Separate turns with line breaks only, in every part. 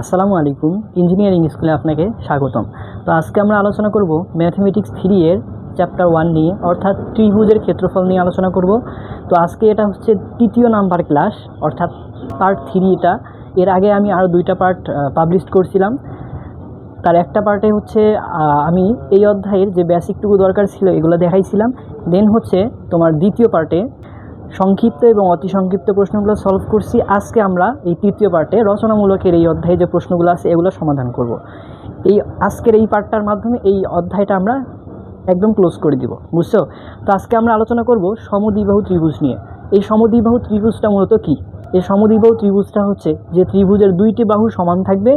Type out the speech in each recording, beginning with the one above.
আসসালামু আলাইকুম, ইঞ্জিনিয়ারিং স্কুলে আপনাকে স্বাগতম। তো আজকে আমরা আলোচনা করব ম্যাথমেটিক্স 3 এর চ্যাপ্টার 1 নিয়ে, অর্থাৎ ত্রিভুজের ক্ষেত্রফল নিয়ে আলোচনা করব। তো আজকে এটা হচ্ছে তৃতীয় নাম্বার ক্লাস, অর্থাৎ পার্ট 3 এটা। এর আগে আমি আরও 2টা পার্ট পাবলিশ করছিলাম। তার একটা পার্টে হচ্ছে আমি এই অধ্যায়ের যে বেসিকটুকু দরকার ছিল এগুলো দেখাইছিলাম। দেন হচ্ছে তোমার দ্বিতীয় পার্টে সংক্ষিপ্ত এবং অতি সংক্ষিপ্ত প্রশ্নগুলো সলভ করছি। আজকে আমরা এই তৃতীয় পার্টে রচনামূলকের এই অধ্যায়ে যে প্রশ্নগুলো আছে এগুলো সমাধান করব। এই আজকের এই পার্টটার মাধ্যমে এই অধ্যায়টা আমরা একদম ক্লোজ করে দিব, বুঝছো? তো আজকে আমরা আলোচনা করব সমদ্বিবাহু ত্রিভুজ নিয়ে। এই সমদ্বিবাহু ত্রিভুজটা মূলত কী? এই সমদ্বিবাহু ত্রিভুজটা হচ্ছে যে ত্রিভুজের দুইটি বাহু সমান থাকবে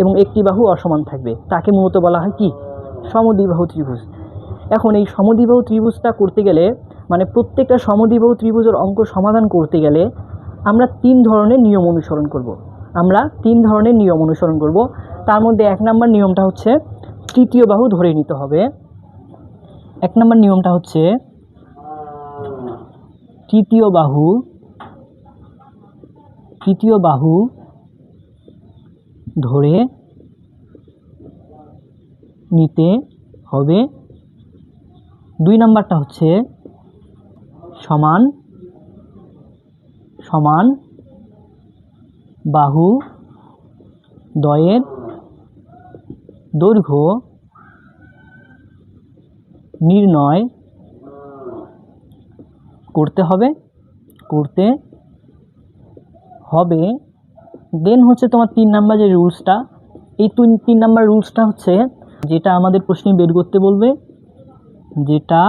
এবং একটি বাহু অসমান থাকবে, তাকে মূলত বলা হয় কি? সমদ্বিবাহু ত্রিভুজ। এখন এই সমদ্বিবাহু ত্রিভুজটা করতে গেলে, মানে প্রত্যেকটা সমদ্বিবাহু ত্রিভুজের অঙ্ক সমাধান করতে গেলে আমরা 3 ধরনের নিয়ম অনুসরণ করব। তার মধ্যে 1 নম্বর নিয়মটা হচ্ছে তৃতীয় বাহু ধরে নিতে হবে। 1 নম্বর নিয়মটা হচ্ছে তৃতীয় বাহু ধরে নিতে হবে। 2 নম্বরটা হচ্ছে সমান বাহু দ্বয়ের দৈর্ঘ্য নির্ণয় করতে হবে। দেন হচ্ছে তোমার 3 নাম্বার যে রুলসটা, এই 3 নাম্বার রুলসটা হচ্ছে যেটা আমাদের প্রশ্নে বের করতে বলবে, যেটা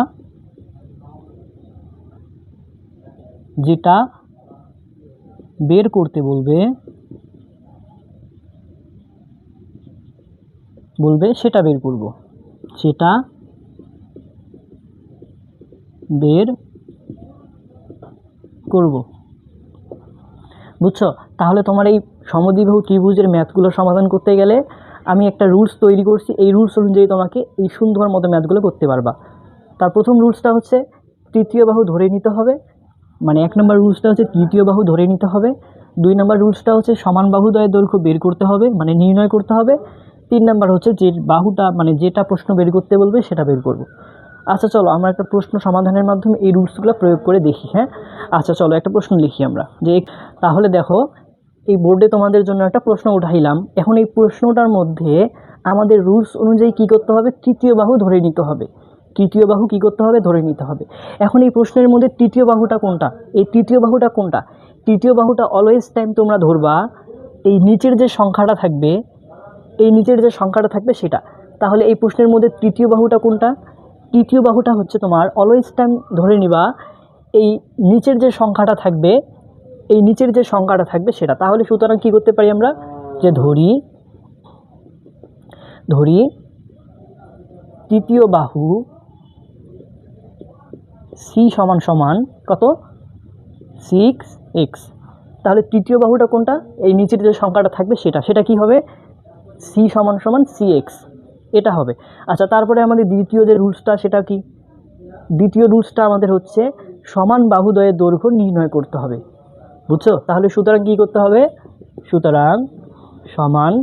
বের করতে বলবে সেটা বের করব, বুঝছো? তাহলে তোমার এই সমদ্বিবাহু ত্রিভুজের ম্যাথগুলো সমাধান করতে গেলে আমি একটা রুলস তৈরি করছি। এই রুলস অনুযায়ী তোমাকে এই সুন্দর মতো ম্যাথগুলো করতে পারবা। তার প্রথম রুলসটা হচ্ছে তৃতীয় বাহু ধরে নিতে হবে, মানে 1 নম্বর রুলসটা হচ্ছে তৃতীয় বাহু ধরে নিতে হবে। 2 নম্বর রুলসটা হচ্ছে সমান বাহুদ্বয়ের দৈর্ঘ্য বের করতে হবে, মানে নির্ণয় করতে হবে। 3 নম্বর হচ্ছে যে বাহুটা, মানে যেটা প্রশ্ন বের করতে বলবে সেটা বের করব। আচ্ছা চলো আমরা একটা প্রশ্ন সমাধানের মাধ্যমে এই রুলসগুলো প্রয়োগ করে দেখি। হ্যাঁ, আচ্ছা চলো একটা প্রশ্ন লিখি আমরা। যে তাহলে দেখো, এই বোর্ডে তোমাদের জন্য একটা প্রশ্ন উঠাইলাম। এখন এই প্রশ্নটার মধ্যে আমাদের রুলস অনুযায়ী কি করতে হবে? তৃতীয় বাহু ধরে নিতে হবে। এখন এই প্রশ্নের মধ্যে তৃতীয় বাহুটা কোনটা? তৃতীয় বাহুটা অলওয়েজ টাইম তোমরা ধরবা এই নিচের যে সংখ্যাটা থাকবে সেটা। তাহলে এই প্রশ্নের মধ্যে তৃতীয় বাহুটা কোনটা? তৃতীয় বাহুটা হচ্ছে তোমার অলওয়েজ টাইম ধরে নিবা এই নিচের যে সংখ্যাটা থাকবে সেটা। তাহলে সুতরাং কি করতে পারি আমরা? যে ধরি তৃতীয় বাহু c সমান কত? 6x। তাহলে তৃতীয় বাহুটা কোনটা? এই নিচের যে সংখ্যাটা থাকবে সেটা কি হবে? c সমান 6x, এটা হবে। আচ্ছা, তারপরে আমাদের দ্বিতীয় যে রুলসটা সেটা কি? দ্বিতীয় রুলসটা আমাদের হচ্ছে সমান বাহুদ্বয়ের দৈর্ঘ্য নির্ণয় করতে হবে, বুঝছো? তাহলে সুতরাং কি করতে হবে? সুতরাং সমান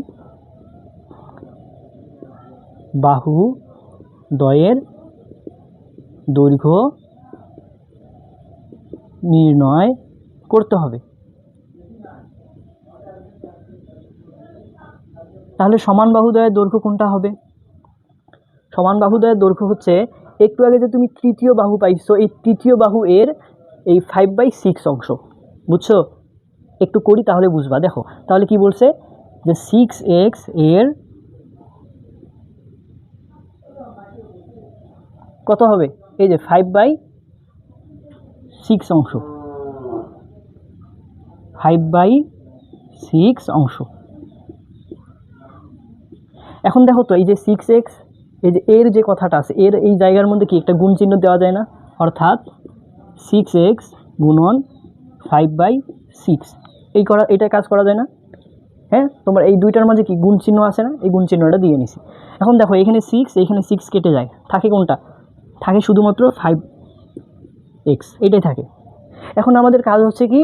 বাহুদ্বয়ের দৈর্ঘ্য নির্ণয় করতে হবে। তাহলে সমান বাহুদ্বয়ের দৈর্ঘ্য কোনটা হবে? সমান বাহুদ্বয়ের দৈর্ঘ্য হচ্ছে, একটু আগে যে তুমি তৃতীয় বাহু পাইছো, এই তৃতীয় বাহু এর এই 5/6 অংশ, বুঝছো? একটু করি তাহলে বুঝবা। দেখো তাহলে কি বলছে, যে 6x এর কত হবে? এই যে 5/6 অংশ, 5/6 অংশ। এখন দেখো তো, এই যে 6x, এই যে এর যে কথাটা আছে, এর এই জায়গার মধ্যে কি একটা গুণ চিহ্ন দেওয়া যায় না? অর্থাৎ 6x গুণন 5/6, এটা কাজ করা যায় না? হ্যাঁ, তোমার এই দুইটার মাঝে কি গুণ চিহ্ন আছে না? এই গুণ চিহ্নটা দিয়ে নিছি। এখন দেখো এখানে 6, এখানে 6 কেটে যায়, থাকে কোনটা? থাকে শুধুমাত্র 5x, এটাই থাকে। এখন আমাদের কাজ হচ্ছে কি,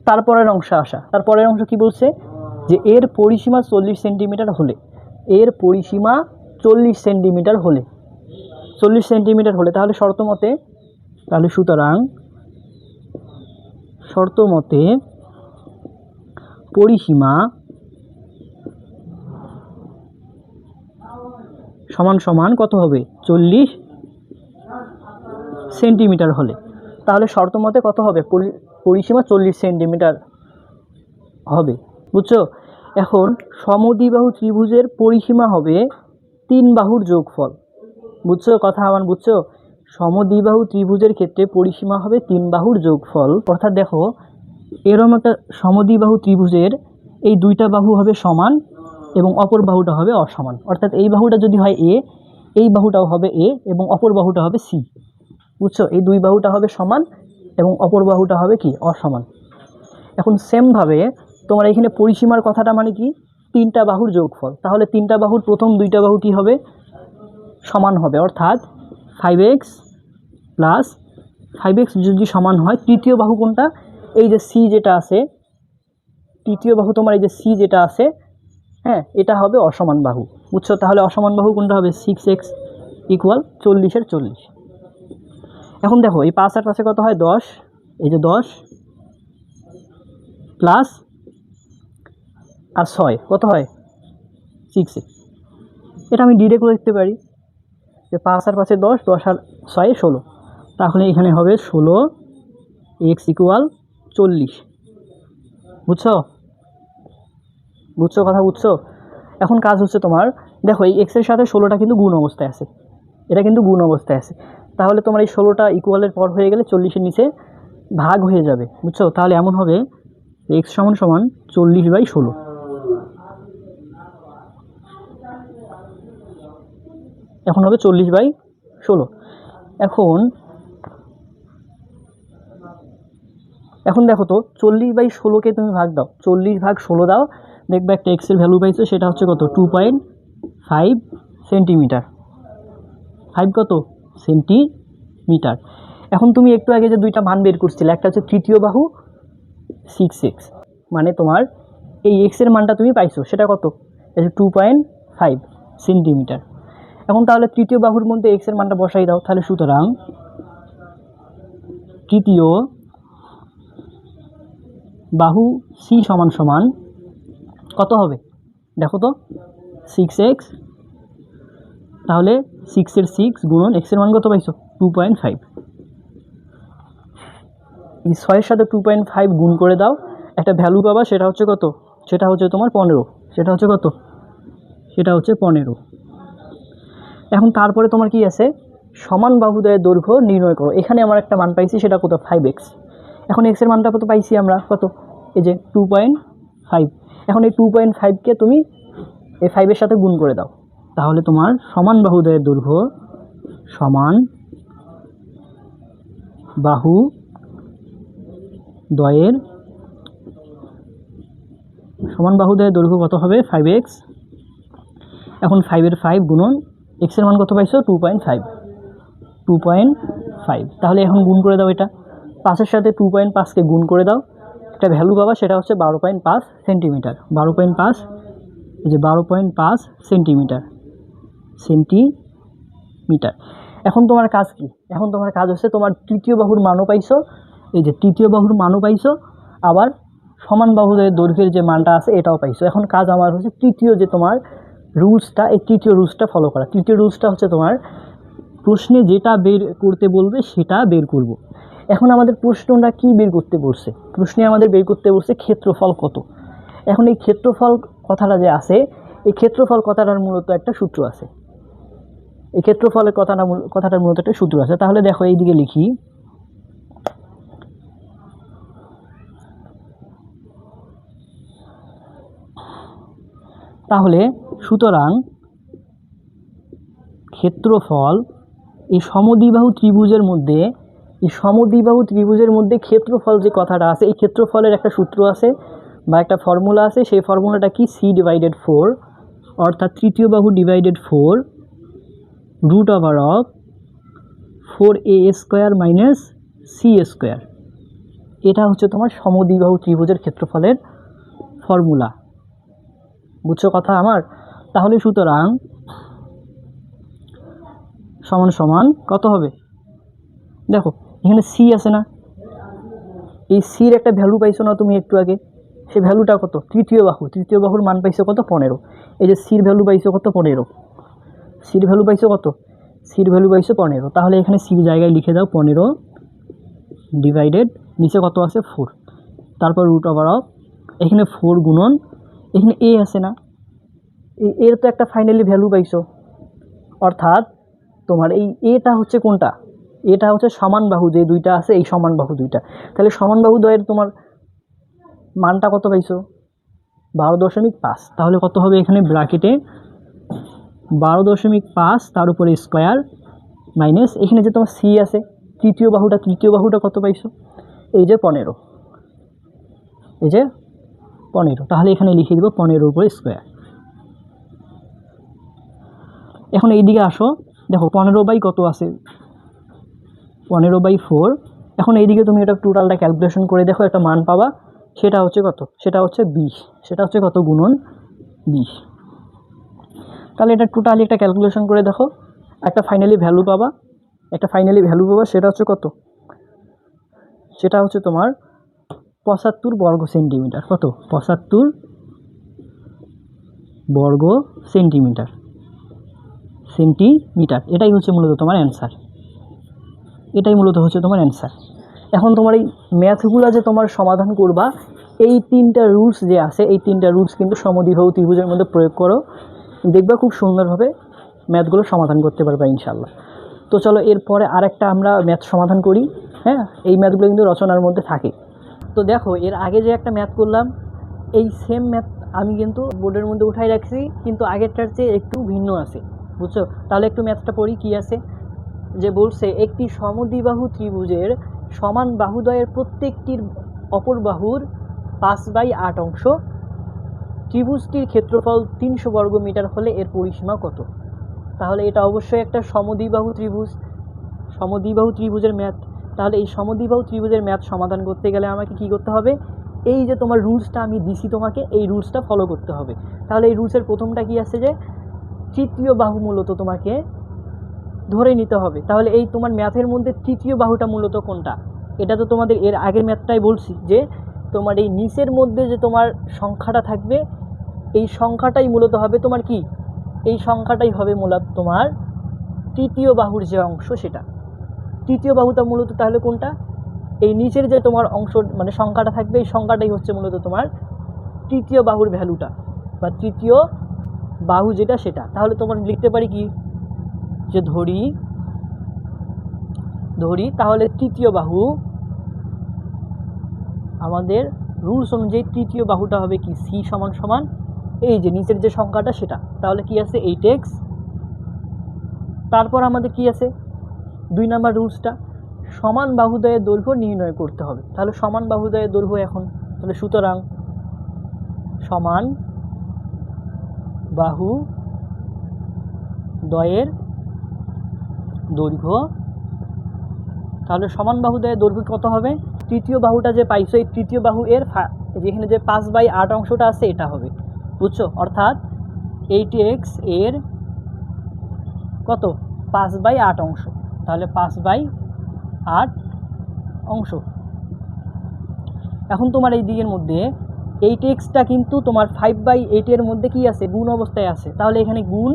তারপরের অংশ আসা। তারপরের অংশ কি বলছে? যে এর পরিসীমা 40 সেন্টিমিটার হলে, এর পরিসীমা 40 সেন্টিমিটার হলে, 40 সেন্টিমিটার হলে তাহলে শর্ত মতে, তাহলে সুতরাং শর্ত মতে পরিসীমা সমান সমান কত হবে? 40 সেন্টিমিটার হলে। তাহলে শর্ত মতে কত হবে? পরিসীমা 40 সেন্টিমিটার হবে, বুঝছো? এখন সমদ্বিবাহু ত্রিভুজের পরিসীমা হবে 3 বাহুর যোগফল, বুঝছো কথা আমার? বুঝছো? সমদ্বিবাহু ত্রিভুজের ক্ষেত্রে পরিসীমা হবে 3 বাহুর যোগফল। অর্থাৎ দেখো এরকম একটা সমদ্বিবাহু ত্রিভুজের এই দুইটা বাহু হবে সমান এবং অপর বাহুটা হবে অসমান। অর্থাৎ এই বাহুটা যদি হয় এ, এই বাহুটাও হবে এ এবং অপর বাহুটা হবে সি, বুঝছো? এই দুই বাহুটা হবে সমান এবং অপর বাহুটা হবে কি? অসমান। এখন সেমভাবে তোমার এখানে পরিসীমার কথাটা মানে কি? 3টা বাহুর যোগফল। তাহলে 3টা বাহুর প্রথম 2টা বাহু কি হবে? সমান হবে। অর্থাৎ 5x প্লাস 5x যদি সমান হয়, তৃতীয় বাহু কোনটা? এই যে সি যেটা আছে, তৃতীয় বাহু তোমার এই যে সি যেটা আছে, হ্যাঁ, এটা হবে অসমান বাহু, বুঝছো? তাহলে অসমান বাহু কোনটা হবে? 6x equal 40-এর 40। এখন দেখো এই 5 আর 5-এ কত হয়? 10। এই যে 10 প্লাস আর 6 কত হয়? 6x। এটা আমি ডিরেক্ট লিখতে পারি যে 5 আর 5-এ 10, 10 আর 6-এ 16। তাহলে এখানে হবে 16x ইকুয়াল 40, বুঝছো? বুঝছো কথা? বুঝছো? এখন কাজ হচ্ছে তোমার, দেখো এই এক্সের সাথে 16টা কিন্তু গুণ অবস্থায় আছে, এটা কিন্তু গুণ অবস্থায় আছে। তাহলে তোমার এই 16টা ইকুয়ালের পর হয়ে গেলে 40-এর নিচে ভাগ হয়ে যাবে, বুঝছো? তাহলে এমন হবে এক্স সমান সমান 40/16। এখন হবে 40/16। এখন দেখো তো 40/16কে তুমি ভাগ দাও, 40/16 দাও, দেখবে একটা এক্সের ভ্যালু পাইছো, সেটা হচ্ছে কত? 2.5 সেন্টিমিটার। 5 কত? সেন্টিমিটার। এখন তুমি একটু আগে যে দুইটা মান বের করছিলে, একটা হচ্ছে তৃতীয় বাহু 6x, মানে তোমার এই এক্সের মানটা তুমি পাইছো, সেটা কত? এই যে 2.5 সেন্টিমিটার। এখন তাহলে তৃতীয় বাহুর মধ্যে এক্সের মানটা বসাই দাও। তাহলে সুতরাং তৃতীয় বাহু সি সমান সমান কত হবে? দেখো তো 6x, তাহলে 6-এর 6 গুণন এক্সের মান কত পাইছো? 2.5। এই 6-এর সাথে 2.5 গুণ করে দাও, একটা ভ্যালু পাবা, সেটা হচ্ছে কত? সেটা হচ্ছে তোমার 15। সেটা হচ্ছে কত? সেটা হচ্ছে 15। এখন তারপরে তোমার কি আছে? সমান বাহুদ্বয়ের দৈর্ঘ্য নির্ণয় করো। এখানে আমার একটা মান পাইছি, সেটা কত? 5x। এখন এক্সের মানটা কত পাইছি আমরা? কত? এই যে 2.5। এখন এই 2.5কে তুমি এই 5-এর সাথে গুণ করে দাও, তাহলে তোমার সমান বাহুদ্বয়ের দৈর্ঘ্য, সমান বাহু দ্বয়ের দৈর্ঘ্য কত হবে? 5x। এখন 5-এর 5 গুণন এক্সের মান কত পাইছো? 2.5। তাহলে এখন গুণ করে দাও, এটা 5-এর সাথে 2.5কে গুণ করে দাও, একটা ভ্যালু পাবা, সেটা হচ্ছে 12.5 সেন্টিমিটার। 12.5, এই যে 12.5 সেন্টিমিটার। এখন তোমার কাজ কি? এখন তোমার কাজ হচ্ছে তোমার তৃতীয় বাহুর মানও পাইছো, এই যে তৃতীয় বাহুর মানও পাইছো, আবার সমান বাহুদের দৈর্ঘ্যের যে মানটা আছে এটাও পাইছো। এখন কাজ আমার হচ্ছে তৃতীয় যে তোমার রুলসটা, এই তৃতীয় রুলসটা ফলো করা। তৃতীয় রুলসটা হচ্ছে তোমার প্রশ্নে যেটা বের করতে বলবে সেটা বের করব। এখন আমাদের প্রশ্নটা কি বের করতে বলছে? প্রশ্নে আমাদের বের করতে বলছে ক্ষেত্রফল কত। এখন এই ক্ষেত্রফল কথাটা যে আছে, এই ক্ষেত্রফল কথাটার মূলত একটা সূত্র আছে। এই ক্ষেত্রফলের কথাটার মূলত একটা সূত্র আছে। তাহলে দেখো এইদিকে লিখি, তাহলে সুতরাং ক্ষেত্রফল, এই সমদ্বিবাহু ত্রিভুজের মধ্যে ক্ষেত্রফল যে কথাটা আছে, এই ক্ষেত্রফলের একটা সূত্র আছে বা একটা ফর্মুলা আছে। সেই ফর্মুলাটা কি? C/4, অর্থাৎ তৃতীয় বাহু divided 4 √over 4a² minus c²। এটা হচ্ছে তোমার সমদ্বিবাহু ত্রিভুজের ক্ষেত্রফলের ফর্মুলা। বুঝছো কথা আমার? তাহলে সুতরাং সমান সমান কত হবে? দেখো এখানে সি আছে না, এই সির একটা ভ্যালু পাইছো না তুমি একটু আগে, সেই ভ্যালুটা কত? তৃতীয় বাহুর মান পাইছো কত? 15। এই যে সির ভ্যালু পাইছো কত? 15। সির ভ্যালু পাইছো কত? সির ভ্যালু পাইছো 15। তাহলে এখানে সির জায়গায় লিখে দাও 15 ডিভাইডেড, নিচে কত আছে? 4। তারপর রুট ওভার অফ, এখানে 4 গুণন, এখানে এ আছে না, এর তো একটা ফাইনালি ভ্যালু পাইছো, অর্থাৎ তোমার এই এটা হচ্ছে কোনটা? এটা হচ্ছে সমান বাহু যে দুইটা আছে, এই সমান বাহু দুইটা। তাহলে সমান বাহু দ্বয়ের তোমার মানটা কত পাইছো? 12.5। তাহলে কত হবে এখানে ব্র্যাকেটে? 12.5 তার উপরে স্কোয়ার মাইনাস এখানে যে তোমার সি আছে তৃতীয় বাহুটা কত পাইছো? এই যে 15, এই যে 15। তাহলে এখানে লিখে দেবো 15 উপরে স্কোয়ার। এখন এইদিকে আসো, দেখো 15 বাই কত আছে? 15/4। এখন এইদিকে তুমি এটা টোটালটা ক্যালকুলেশন করে দেখো, একটা মান পাবা, সেটা হচ্ছে কত? সেটা হচ্ছে 20। সেটা হচ্ছে কত? গুণন 20। তাহলে এটা টোটালি একটা ক্যালকুলেশন করে দেখো, একটা ফাইনালি ভ্যালু পাবা, সেটা হচ্ছে কত? সেটা হচ্ছে তোমার 75 বর্গ সেন্টিমিটার। কত? 75 বর্গ সেন্টিমিটার। এটাই হচ্ছে মূলত তোমার অ্যান্সার। এখন তোমার এই ম্যাথগুলো যে তোমার সমাধান করবা, এই 3টা রুলস যে আছে, এই 3টা রুলস কিন্তু সমদ্বিবাহু ত্রিভুজের মধ্যে প্রয়োগ করো, দেখবা খুব সুন্দরভাবে ম্যাথগুলো সমাধান করতে পারবা ইনশাল্লাহ। তো চলো এরপরে আরেকটা আমরা ম্যাথ সমাধান করি। হ্যাঁ, এই ম্যাথগুলো কিন্তু রচনার মধ্যে থাকে। তো দেখো এর আগে যে একটা ম্যাথ করলাম, এই সেম ম্যাথ আমি কিন্তু বোর্ডের মধ্যে উঠাই রাখছি, কিন্তু আগেরটার চেয়ে একটু ভিন্ন আছে, বুঝছো? তাহলে একটু ম্যাথটা পড়ি কি আছে। যে বলছে একটি সমদ্বিবাহু ত্রিভুজের সমান বাহুদ্বয়ের প্রত্যেকটির অপর বাহুর 5/8 অংশ, ত্রিভুজটির ক্ষেত্রফল 300 বর্গমিটার হলে এর পরিসীমা কত? তাহলে এটা অবশ্যই একটা সমদ্বিবাহু ত্রিভুজের ম্যাথ। তাহলে এই সমদ্বিবাহু ত্রিভুজের ম্যাথ সমাধান করতে গেলে আমাকে কি করতে হবে? এই যে তোমার রুলসটা আমি দিছি তোমাকে, এই রুলসটা ফলো করতে হবে। তাহলে এই রুলসের প্রথমটা কি আছে? যে তৃতীয় বাহু মূলত তোমাকে ধরে নিতে হবে। তাহলে এই তোমার ম্যাথের মধ্যে তৃতীয় বাহুটা মূলত কোনটা? এটা তো তোমাদের এর আগের ম্যাথটাই বলছি যে তোমার এই নিচের মধ্যে যে তোমার সংখ্যাটা থাকবে, এই সংখ্যাটাই মূলত হবে তোমার কি? এই সংখ্যাটাই হবে মূলত তোমার তৃতীয় বাহুর যে অংশ, সেটা তৃতীয় বাহুটা মূলত তাহলে কোনটা? এই নিচের যে তোমার অংশ মানে সংখ্যাটা থাকবে, এই সংখ্যাটাই হচ্ছে মূলত তোমার তৃতীয় বাহুর ভ্যালুটা, বা তৃতীয় বাহু যেটা সেটা। তাহলে তোমার লিখতে পারি কি? যে ধরি তাহলে তৃতীয় বাহু, আমাদের রুলস অনুযায়ী তৃতীয় বাহুটা হবে কি? সি সমান সমান এই যে নিচের যে সংখ্যাটা সেটা। তাহলে কি আছে? 8x। তারপর আমাদের কি আছে? 2 নাম্বার রুলসটা, সমান বাহুদ্বয়ের দৈর্ঘ্য নির্ণয় করতে হবে। তাহলে সমান বাহুদ্বয়ের দৈর্ঘ্য এখন, তাহলে সুতরাং সমান বাহু দ্বয়ের দৈর্ঘ্য, তাহলে সমান বাহুদ্বয়ের দৈর্ঘ্য কত হবে? তৃতীয় বাহুটা যে পাইছো, এই তৃতীয় বাহু এর যেখানে যে 5/8 অংশটা আছে এটা হবে, বুঝছো? অর্থাৎ 8x এর কত? 5/8 অংশ। তাহলে 5/8 অংশ। এখন তোমার এই দিকের মধ্যে 8xটা কিন্তু তোমার 5/8 এর মধ্যে কি আছে? গুণ অবস্থায় আছে। তাহলে এখানে গুণ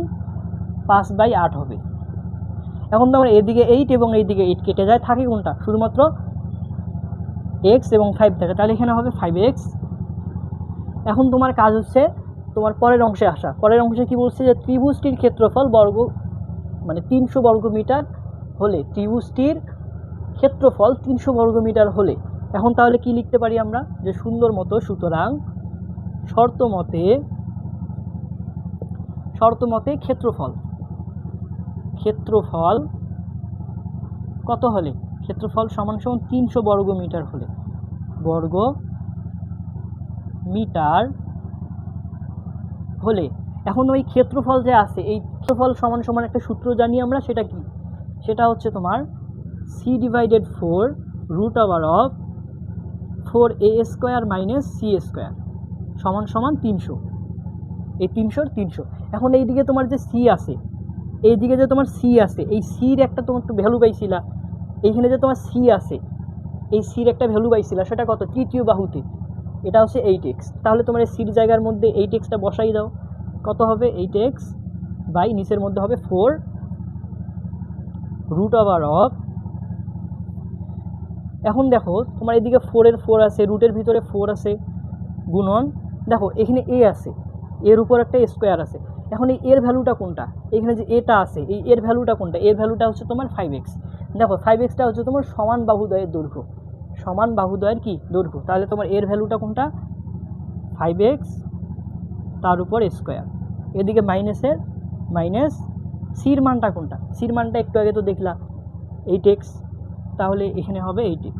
5/8 হবে। এখন তোমার এদিকে 8 এবং এইদিকে 8 কেটে যায়, থাকে কোনটা? শুধুমাত্র x এবং 5 থাকে। তাহলে এখানে হবে 5x। এখন তোমার কাজ হচ্ছে তোমার পরের অংশে আসা। পরের অংশে কি বলছে? যে ত্রিভুজটির ক্ষেত্রফল মানে 300 বর্গমিটার হলে, ত্রিভুজটির ক্ষেত্রফল 300 বর্গমিটার হলে। এখন তাহলে কি লিখতে পারি আমরা? যে সুন্দর মতো, সুতরাং শর্ত মতে ক্ষেত্রফল কত হলে? ক্ষেত্রফল সমান 300 বর্গমিটার হলে, এখন ওই ক্ষেত্রফল যে আছে, এই ক্ষেত্রফল সমান একটা সূত্র জানি আমরা, সেটা কি? সেটা হচ্ছে তোমার c/4 √ 4a² - c² সমান 300। এই 300 300। এখন এইদিকে তোমার যে সি আছে, এইদিকে যে তোমার সি আছে, এই সির একটা তোমার একটু ভ্যালু পাইছিলা, এইখানে যে তোমার সি আছে, এই সির একটা ভ্যালু পাইছিলা, সেটা কত? তৃতীয় বাহুতে, এটা হচ্ছে 8x। তাহলে তোমার এই সির জায়গার মধ্যে 8xটা বসাই দাও, কত হবে? 8x বাই নিচের মধ্যে হবে 4 রুট ওভার অফ। এখন দেখো তোমার এদিকে 4-এর 4 আছে, রুটের ভিতরে 4 আছে, গুণন, দেখো এখানে এ আছে, এর উপর একটা স্কোয়ার আছে। এখন এই এর ভ্যালুটা কোনটা? এখানে যে এটা আছে, এই এর ভ্যালুটা কোনটা? এর ভ্যালুটা হচ্ছে তোমার 5x। দেখো 5xটা হচ্ছে তোমার সমান বাহুদ্বয়ের দৈর্ঘ্য, সমান বাহুদ্বয়ের কি? দৈর্ঘ্য। তাহলে তোমার এর ভ্যালুটা কোনটা? 5x তার উপর স্কোয়ার, এদিকে মাইনাসের মাইনাস, সির মানটা কোনটা? সির মানটা একটু আগে তো দেখলা 8x, তাহলে এখানে হবে 8x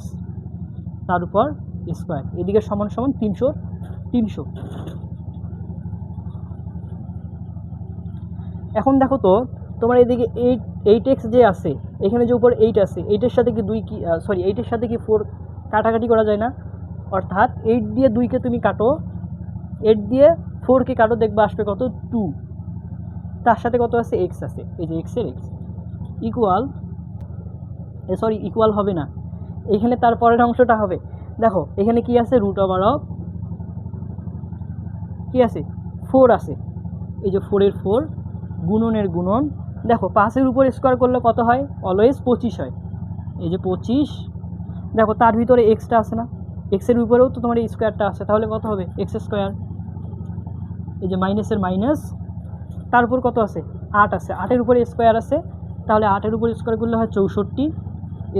তার উপর স্কোয়ার, এদিকে সমান সমান 300 300। এখন দেখো তো তোমার এদিকে 8x যে আছে, এখানে যে উপর 8 আছে, 8-এর সাথে কি 2 কি সরি 8-এর সাথে কি 4 কাটাকাটি করা যায় না? অর্থাৎ 8 দিয়ে 2কে তুমি কাটো, 8 দিয়ে 4কে কাটো, দেখবে আসবে কত? 2। তার সাথে কত আছে? x আছে, এই যে x এর x ইকুয়াল, সরি ইকুয়াল হবে না, এখানে তার পরের অংশটা হবে, দেখো এখানে কি আছে? রুট ওভার অফ কি আছে? 4 আছে, এই যে 4-এর 4 গুণনের গুণন, দেখো 5-এর উপর স্কোয়ার করলে কত হয়? অলওয়েজ 25 হয়, এই যে 25। দেখো তার ভিতরে এক্সটা আছে না, এক্সের উপরেও তো তোমার এই স্কোয়ারটা আছে, তাহলে কত হবে? এক্স স্কোয়ার, এই যে মাইনাসের মাইনাস, তার উপর কত আছে? 8 আছে, 8-এর উপরে স্কোয়ার আছে, তাহলে 8-এর উপর স্কোয়ার করলে হয় 64,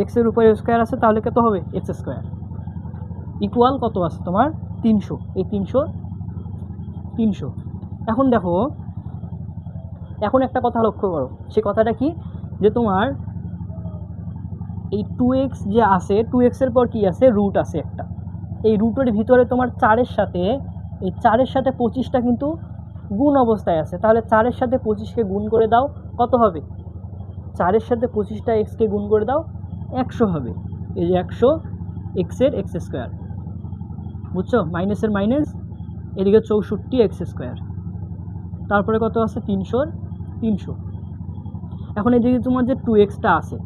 এক্সের উপরে স্কোয়ার আছে, তাহলে কত হবে? এক্স স্কোয়ার ইকুয়াল কত আছে তোমার? 300। এই 300 300। এখন দেখো, এখন একটা কথা লক্ষ্য করো, সে কথাটা কি? যে তোমার এই 2x যে আছে, 2x-এর পর কি আছে? রুট আছে একটা, এই রুটের ভিতরে তোমার 4-এর সাথে, এই 4-এর সাথে 25টা কিন্তু গুণ অবস্থায় আছে, তাহলে 4-এর সাথে 25কে গুণ করে দাও, কত হবে? 4-এর সাথে 25টা এক্সকে গুণ করে দাও, 100 হবে, এই যে 100 এক্সের এক্স স্কোয়ার, বুঝছো? মাইনাসের মাইনাস, এদিকে 64 এক্স স্কোয়ার, তারপরে কত আছে? 300 300। এখন এদিকে তোমার যে 2xটা আছে,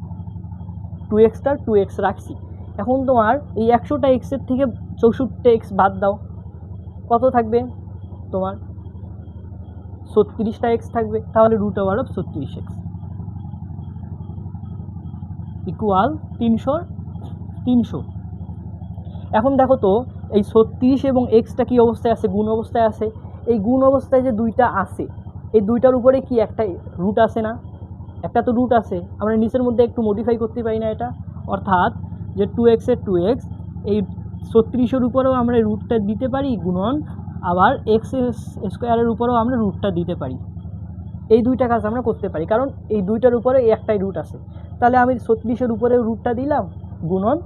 2xটার 2x রাখছি, এখন তোমার এই 100টা এক্সের থেকে 64টা এক্স বাদ দাও, কত থাকবে? তোমার 36টা এক্স থাকবে, তাহলে root over of 36x equal 300 300। এখন দেখো তো এই 36 এবং এক্সটা কী অবস্থায় আছে? গুণ অবস্থায় আছে। এই গুণ অবস্থায় যে দুইটা আছে, এই দুইটার উপরে কি একটা রুট আছে না? একটা তো রুট আছে, আমরা নিচের মধ্যে একটু মডিফাই করতে পারি না এটা? অর্থাৎ যে 2x-এর 2x, এই 36-এর উপরেও আমরা রুটটা দিতে পারি গুণন, আবার এক্স স্কোয়ারের উপরেও আমরা রুটটা দিতে পারি। এই দুইটা কাজ আমরা করতে পারি, কারণ এই দুইটার উপরে এই একটাই রুট আছে। তাহলে আমি 36-এর উপরেও রুটটা দিলাম গুণন,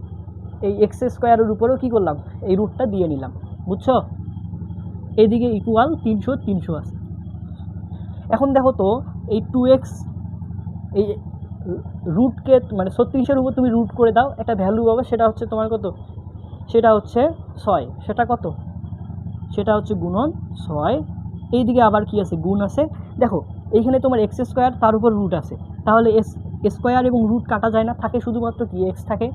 এই এক্স স্কোয়ারের উপরেও কী করলাম? এই রুটটা দিয়ে নিলাম, বুঝছো? এইদিকে ইকুয়াল 300 300 আছে। এখন দেখো তো এই 2x, এই রুটকে মানে 36-এর উপর তুমি রুট করে দাও, একটা ভ্যালু পাবে, সেটা হচ্ছে তোমার কত? সেটা হচ্ছে 6, সেটা কত? সেটা হচ্ছে গুণন 6। এইদিকে আবার কি আছে? গুণ আছে। দেখো এইখানে তোমার এক্স স্কোয়ার, তার উপর রুট আছে, তাহলে স্কোয়ার এবং রুট কাটা যায় না, থাকে শুধুমাত্র কি? এক্স থাকে,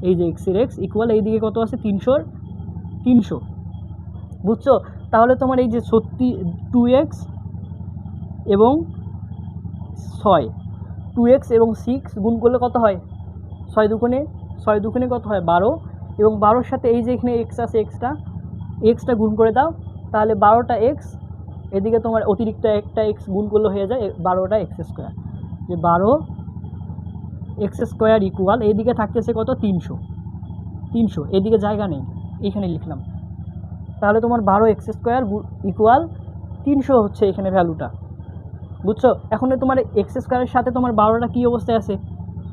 এই যে এক্সের এক্স ইকুয়াল, এইদিকে কত আছে? 300 300, বুঝছো? তাহলে তোমার এই যে 2x এবং 6, 2x এবং 6 গুণ করলে কত হয়? 6 দুগুণে কত হয়? 12, এবং 12-এর সাথে এই যে এখানে এক্স আছে, এক্সটা গুণ করে দাও, তাহলে 12টা এক্স, এদিকে তোমার অতিরিক্ত একটা এক্স গুণ করলে হয়ে যায় 12টা এক্স স্কোয়ার, যে 12 এক্স স্কোয়ার ইকুয়াল, এইদিকে থাকতেছে কত? 300, এদিকে জায়গা নেই, এইখানে লিখলাম, তাহলে তোমার 12 এক্স স্কোয়ার ইকুয়াল 300 হচ্ছে এখানে ভ্যালুটা, বুঝছো? এখন তোমার এক্স স্কোয়ারের সাথে তোমার 12টা কী অবস্থায় আছে?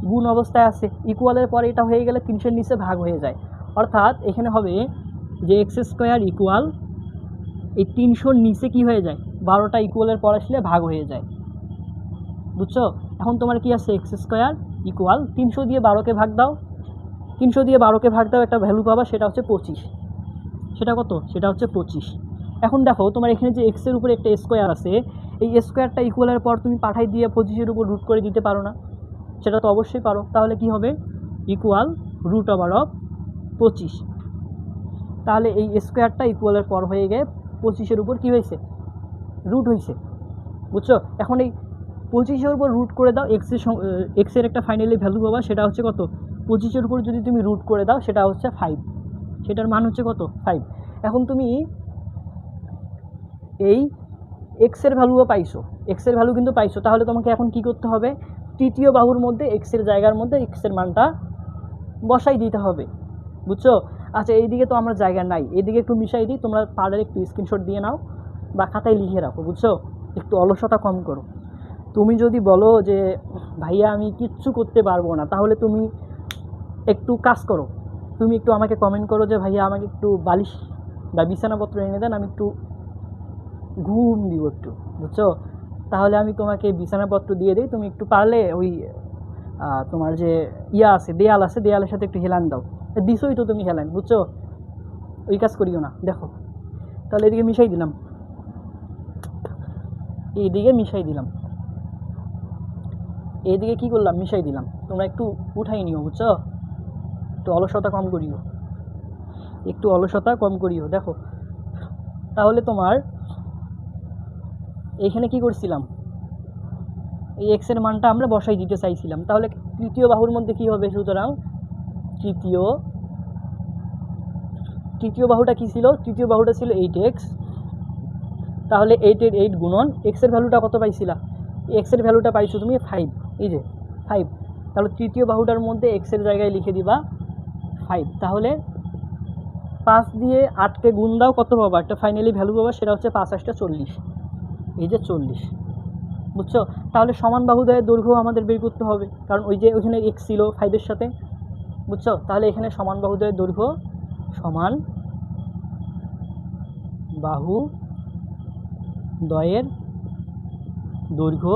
গুণ অবস্থায় আছে। ইকুয়ালের পরে এটা হয়ে গেলে 300-এর নিচে ভাগ হয়ে যায়, অর্থাৎ এখানে হবে যে এক্স স্কোয়ার ইকুয়াল, এই 300-র নিচে কি হয়ে যায়? 12টা ইকুয়ালের পর আসলে ভাগ হয়ে যায়, বুঝছো? এখন তোমার কি আছে? এক্স স্কোয়ার ইকুয়াল 300 দিয়ে 12কে ভাগ দাও, 300 দিয়ে 12কে ভাগ দাও, একটা ভ্যালু পাবা, সেটা হচ্ছে 25। সেটা কত? সেটা হচ্ছে 25। এখন দেখো তোমার এখানে যে এক্সের উপরে একটা স্কোয়ার আছে, এই স্কোয়ারটা ইকুয়ালের পর তুমি পাঠাই দিয়ে 25-এর উপর রুট করে দিতে পারো না? সেটা তো অবশ্যই পারো। তাহলে কি হবে? Equal root over of 25। তাহলে এই স্কোয়ারটা ইকুয়ালের পর হয়ে গিয়ে 25-এর উপর কী হয়েছে? রুট হয়েছে। বুঝছো? এখন এই 25-এর উপর রুট করে দাও, এক্সের একটা ফাইনালি ভ্যালু পাবা, সেটা হচ্ছে কত? 25-এর উপর যদি তুমি রুট করে দাও সেটা হচ্ছে 5, সেটার মান হচ্ছে কত? 5। এখন তুমি এই এক্সের ভ্যালুও পাইছো, এক্সের ভ্যালু কিন্তু পাইছো। তাহলে তোমাকে এখন কি করতে হবে? তৃতীয় বাহুর মধ্যে এক্সের জায়গার মধ্যে এক্সের মানটা বসাই দিতে হবে। বুঝছো? আচ্ছা, এইদিকে তো আমরা জায়গা নাই, এদিকে একটু মিশাই দিই। তোমরা পারলে একটু স্ক্রিনশট দিয়ে নাও বা খাতায় লিখে রাখো। বুঝছো? একটু অলসতা কম করো। তুমি যদি বলো যে ভাইয়া আমি কিচ্ছু করতে পারবো না, তাহলে তুমি একটু কাজ করো, তুমি একটু আমাকে কমেন্ট করো যে ভাইয়া আমাকে একটু বালিশ বা বিছানাপত্র এনে দেন, আমি একটু ঘুম দিব একটু। বুঝছো? তাহলে আমি তোমাকে বিছানাপত্র দিয়ে দিই, তুমি একটু পারলে ওই তোমার যে ইয়া আছে, দেয়াল আছে, দেয়ালের সাথে একটু হেলান দাও। দিছোই তো তুমি হেলান। বুঝছো? ওই কাজ করিও না। দেখো, তাহলে এদিকে মিশাই দিলাম, এইদিকে মিশাই দিলাম, এইদিকে কী করলাম? মিশাই দিলাম। তোমরা একটু উঠাই নিও। বুঝছো? একটু অলসতা কম করিও, একটু অলসতা কম করিও। দেখো, তাহলে তোমার এইখানে কি করছিলাম? এই এক্সের মানটা আমরা বসাই দিতে চাইছিলাম। তাহলে তৃতীয় বাহুর মধ্যে কি হবে? সুতরাং তৃতীয় বাহুটা কি ছিল? তৃতীয় বাহুটা ছিল 8x। তাহলে 8 এর 8 গুণন এক্সের ভ্যালুটা কত পাইছিলা? এক্সের ভ্যালুটা পাইছো তুমি 5, এই যে 5। তাহলে তৃতীয় বাহুটার মধ্যে এক্সের জায়গায় লিখে দিবা 5। তাহলে 5 দিয়ে 8কে গুণ দাও, কত পাবা? একটা ফাইনালি ভ্যালু পাবা, সেটা হচ্ছে 5 8 40। এই যে 40। বুঝছো? তাহলে সমান বাহুদ্বয়ের দৈর্ঘ্য আমাদের বের করতে হবে, কারণ ওই যে ওইখানে এক্স ছিল 5-এর সাথে। বুঝছো? তাহলে এখানে সমান বাহুদ্বয়ের দৈর্ঘ্য, সমান বাহু দ্বয়ের দৈর্ঘ্য,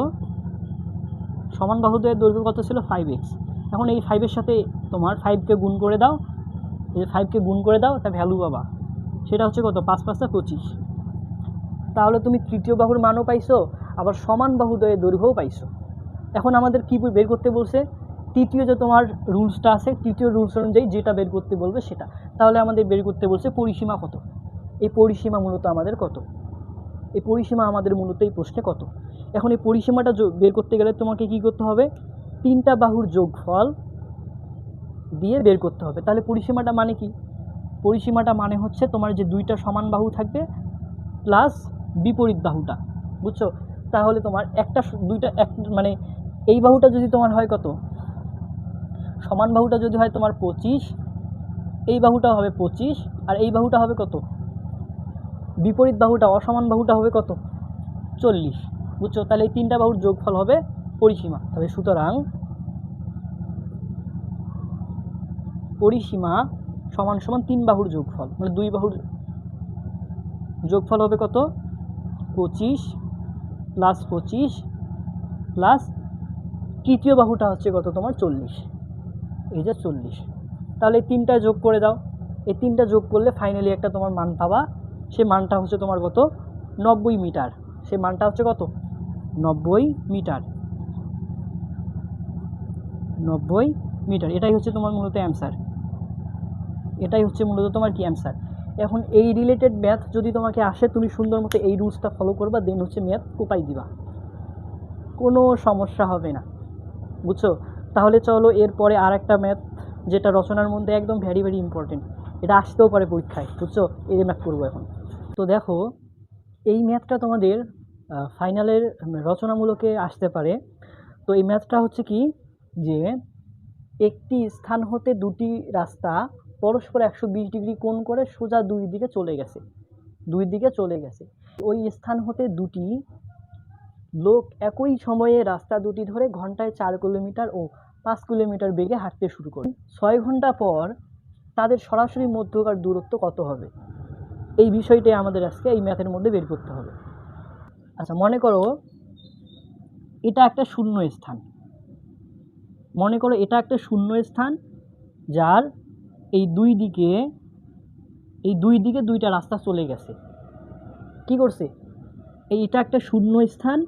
সমান বাহুদ্বয়ের দৈর্ঘ্য কত ছিল? 5x। এখন এই 5-এর সাথে তোমার 5কে গুণ করে দাও, এই 5কে গুণ করে দাও, একটা ভ্যালু পাবা, সেটা হচ্ছে কত? 5 5 25। তাহলে তুমি তৃতীয় বাহুর মানও পাইছো, আবার সমান বাহুদ্বয়ের দৈর্ঘ্যও পাইছো। এখন আমাদের কি বের করতে বলছে? তৃতীয় যে তোমার রুলসটা আছে, তৃতীয় রুলস অনুযায়ী যেটা বের করতে বলবে সেটা। তাহলে আমাদের বের করতে বলছে পরিসীমা কত। এই পরিসীমা মূলত আমাদের কত? এই পরিসীমা আমাদের মূলত এই প্রশ্নে কত? এখন এই পরিসীমাটা বের করতে গেলে তোমাকে কি করতে হবে? তিনটা বাহুর যোগফল দিয়ে বের করতে হবে। তাহলে পরিসীমাটা মানে কি? পরিসীমাটা মানে হচ্ছে তোমার যে দুইটা সমান বাহু থাকবে প্লাস বিপরীত বাহুটা। বুঝছো? তাহলে তোমার মানে এই বাহুটা যদি তোমার হয় কত? সমান বাহুটা যদি হয় তোমার 25, এই বাহুটা হবে 25, আর এই বাহুটা হবে কত? বিপরীত বাহুটা, অসমান বাহুটা হবে কত? 40। বুঝছো? তাহলে এই তিনটা বাহুর যোগফল হবে পরিসীমা। তবে সুতরাং পরিসীমা সমান সমান 3 বাহুর যোগফল, মানে 2 বাহুর যোগফল হবে কত? 25 প্লাস 25 প্লাস তৃতীয় বাহুটা হচ্ছে কত তোমার? 40। এই যে 40। তাহলে এই তিনটা যোগ করে দাও, এই তিনটা যোগ করলে ফাইনালি একটা তোমার মান পাবা। সে মানটা হচ্ছে তোমার কত? 90 মিটার। সে মানটা হচ্ছে কত? 90 মিটার। 90 মিটার, এটাই হচ্ছে তোমার মূলত অ্যান্সার। এটাই হচ্ছে মূলত তোমার কি অ্যান্সার। এখন এই রিলেটেড ম্যাথ যদি তোমাকে আসে, তুমি সুন্দর মতো এই রুলসটা ফলো করবা, দেন হচ্ছে ম্যাথ কোপাই দিবা, কোনো সমস্যা হবে না। বুঝছো? তাহলে চলো এরপরে আর একটা ম্যাথ, যেটা রচনার মধ্যে একদম ভেরি ভেরি ইম্পর্টেন্ট, এটা আসতেও পারে পরীক্ষায়। বুঝছো? এই ম্যাথ করবো এখন। তো দেখো, এই ম্যাথটা তোমাদের ফাইনালের রচনামূলকে আসতে পারে। তো এই ম্যাথটা হচ্ছে কি, যে একটি স্থান হতে দুটি রাস্তা পরস্পর 120 ডিগ্রি কোণ করে সোজা দুই দিকে চলে গেছে। ওই স্থান হতে দুটি লোক একই সময়ে রাস্তা দুটি ধরে ঘন্টায় 4 কিলোমিটার ও 5 কিলোমিটার বেগে হাঁটতে শুরু করে। 6 ঘন্টা পর তাদের সরাসরি মধ্যকার দূরত্ব কত হবে? এই বিষয়টাই আমাদের আজকে এই ম্যাথের মধ্যে বের করতে হবে। আচ্ছা, মনে করো এটা একটা শূন্য স্থান। যার এই দুই দিকে দুইটা রাস্তা চলে গেছে। কি করছে, এইটা একটা শূন্য স্থান,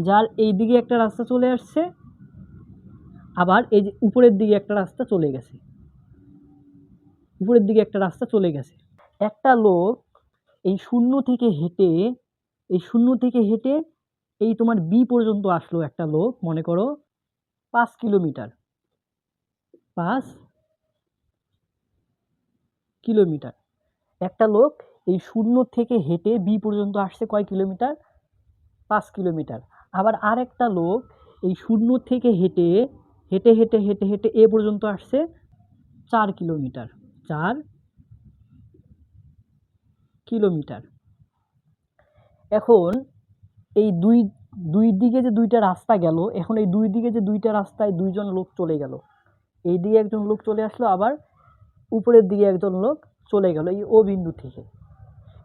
যার এই দিকে একটা রাস্তা চলে আসছে, আবার এই যে উপরের দিকে একটা রাস্তা চলে গেছে, উপরের দিকে একটা রাস্তা চলে গেছে। একটা লোক এই শূন্য থেকে হেঁটে, এই শূন্য থেকে হেঁটে এই তোমার বি পর্যন্ত আসলো। একটা লোক মনে করো 5 কিলোমিটার, 5 কিলোমিটার। একটা লোক এই শূন্য থেকে হেঁটে বি পর্যন্ত আসছে কয় কিলোমিটার, 5 কিলোমিটার। আবার আরেকটা লোক এই শূন্য থেকে হেঁটে হেঁটে হেঁটে হেঁটে হেঁটে এ পর্যন্ত আসছে 4 কিলোমিটার, 4 কিলোমিটার। এখন এই দুই দুই দিকে যে দুইটা রাস্তা গেল, এখন এই দুই দিকে যে দুইটা রাস্তায় দুইজন লোক চলে গেল, এই দিকে একজন লোক চলে আসলো, আবার উপরের দিকে একজন লোক চলে গেল এই ও বিন্দু থেকে।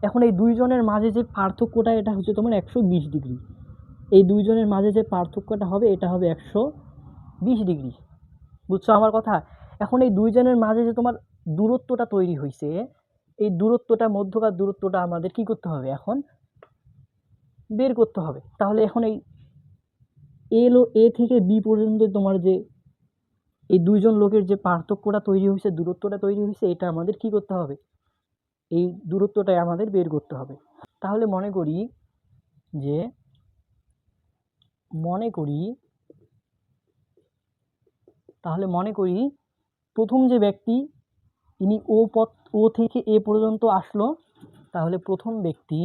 এখন এই দুইজনের মাঝে যে পার্থক্যটা, এটা হচ্ছে তোমার 120 ডিগ্রি। এই দুইজনের মাঝে যে পার্থক্যটা হবে, এটা হবে 120 ডিগ্রি। বুঝছো আমার কথা? এখন এই দুইজনের মাঝে যে তোমার দূরত্বটা তৈরি হয়েছে, এই দূরত্বটা, মধ্যকার দূরত্বটা আমাদের কি করতে হবে, এখন বের করতে হবে। তাহলে এখন এই এ থেকে বি পর্যন্ত তোমার যে এই দুইজন লোকের যে পার্থক্যটা তৈরি হয়েছে, দূরত্বটা তৈরি হয়েছে, এটা আমাদের কি করতে হবে, এই দূরত্বটাই আমাদের বের করতে হবে। তাহলে মনে করি যে প্রথম যে ব্যক্তি, ইনি ও থেকে এ পর্যন্ত আসলো। তাহলে প্রথম ব্যক্তি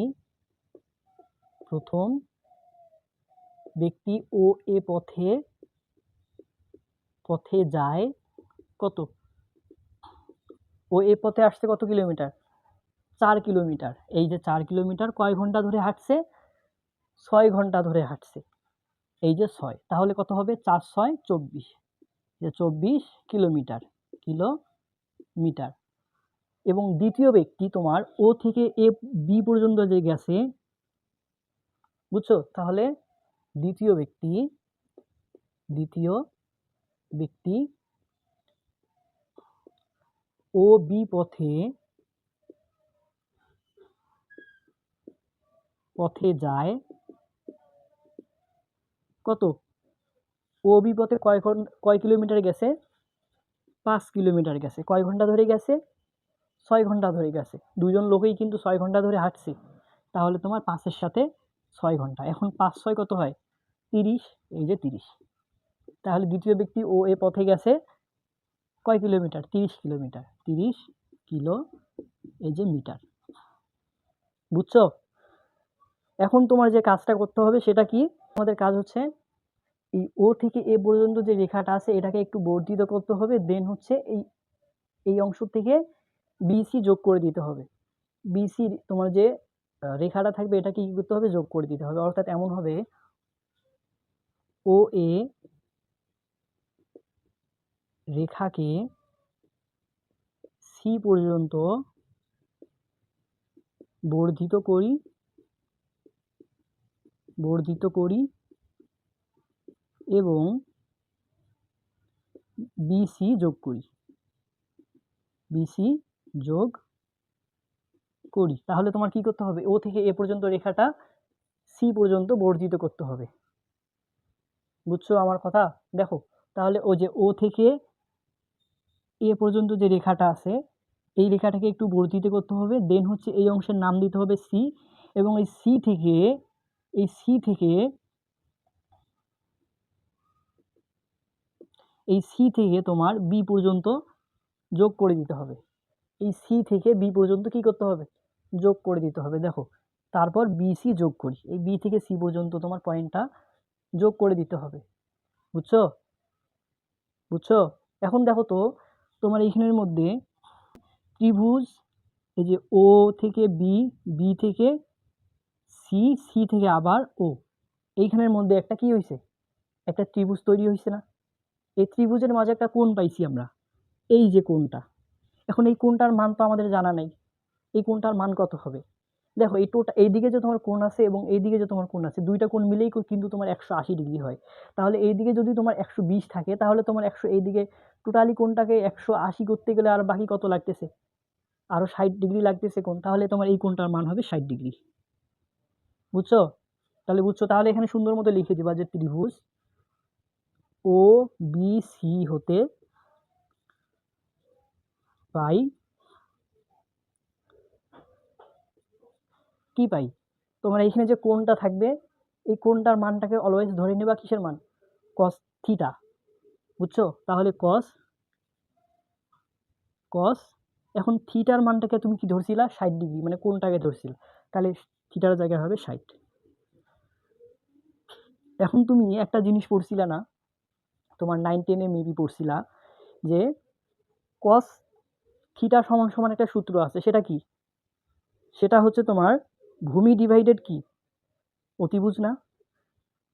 ও এ পথে যায় কত, ও এ পথে আসছে কত কিলোমিটার, 4 কিলোমিটার। এই যে 4 কিলোমিটার কয় ঘন্টা ধরে হাঁটছে, 6 ঘন্টা ধরে হাঁটছে। এই যে 6, তাহলে কত হবে, 4 6 24, যে 24 কিলোমিটার, এবং দ্বিতীয় ব্যক্তি তোমার ও থেকে এ বি পর্যন্ত যে গেছে, বুঝছো? তাহলে দ্বিতীয় ব্যক্তি ও বি পথে যায় কত, ও বি পথে কয় কিলোমিটার গেছে, 5 কিলোমিটার গেছে। কয় ঘন্টা ধরে গেছে, 6 ঘন্টা ধরে গেছে। দুইজন লোকেই কিন্তু 6 ঘন্টা ধরে হাঁটছে। তাহলে তোমার 5-এর সাথে 6 ঘন্টা, এখন 5 6 কত হয়, 30, এই যে 30। তাহলে দ্বিতীয় ব্যক্তি ও এ পথে গেছে কয় কিলোমিটার, 30 কিলোমিটার, 30 কিলো, এই যে মিটার। বুঝছো? এখন তোমার যে কাজটা করতে হবে সেটা কি, আমাদের কাজ হচ্ছে এই ও থেকে এ পর্যন্ত যে রেখাটা আছে এটাকে একটু বর্ধিত করতে হবে, দেন হচ্ছে এই অংশ থেকে বিসি যোগ করে দিতে হবে। বিসি তোমার যে রেখাটা থাকবে এটাকে কি করতে হবে, যোগ করে দিতে হবে। অর্থাৎ এমন হবে, ও এ রেখাকে সি পর্যন্ত বর্ধিত করি এবং বিসি যোগ করি। তাহলে তোমার কি করতে হবে, ও থেকে এ পর্যন্ত রেখাটা সি পর্যন্ত বর্ধিত করতে হবে। বুঝছো আমার কথা? দেখো, তাহলে ও যে ও থেকে এ পর্যন্ত যে রেখাটা আছে, এই রেখাটাকে একটু বর্ধিত করতে হবে, দেন হচ্ছে এই অংশের নাম দিতে হবে সি, এবং এই সি থেকে তোমার বি পর্যন্ত যোগ করে দিতে হবে। এই সি থেকে বি পর্যন্ত কি করতে হবে, যোগ করে দিতে হবে। দেখো, তারপর বিসি যোগ করি, এই বি থেকে সি পর্যন্ত তোমার পয়েন্টটা যোগ করে দিতে হবে। বুঝছো? এখন দেখো তো, তোমার এইখানের মধ্যে ত্রিভুজ, এই যে ও থেকে বি, বি থেকে সি, সি থেকে আবার ও, এইখানের মধ্যে একটা কি হয়েছে, একটা ত্রিভুজ তৈরি হয়েছে না? এই ত্রিভুজের মাঝে একটা কোণ পাইছি আমরা, এই যে কোণটা। এখন এই কোণটার মান তো আমাদের জানা নেই, এই কোণটার মান কত হবে। দেখো, এইদিকে যে তোমার কোণ আছে এবং এইদিকে যে তোমার কোণ আছে, দুইটা কোণ মিলেই কিন্তু তোমার 180 ডিগ্রি হয়। তাহলে এইদিকে যদি তোমার 120 থাকে, তাহলে তোমার 100, এইদিকে টোটালি কোণটাকে 180 করতে গেলে আর বাকি কত লাগতেছে, আরো 60 ডিগ্রি লাগতেছে কোণ। তাহলে তোমার এই কোণটার মান হবে 60 ডিগ্রি। বুঝছো? তাহলে এখানে সুন্দর মতো লিখে দিবা যে ত্রিভুজ ও বি সি হতে পাই কি পাই? তোমার এখানে যে কোণটা থাকবে, এই কোণটার মানটাকে অলওয়েজ ধরে নেবা কিসের মান? Cos theta. বুঝছো? তাহলে কস এখন থিটার মানটাকে তুমি কি ধরছিলা? 60 ডিগ্রি, মানে কোণটাকে ধরছিল। তাহলে থিটার জায়গায় হবে 60। এখন তুমি একটা জিনিস পড়ছিলা না, তোমার 9-10 মেবি পড়ছিলা যে কস থিটা সমান সমান একটা সূত্র আছে, সেটা কি? সেটা হচ্ছে তোমার ভূমি ডিভাইডেড কি অতিভুজ না?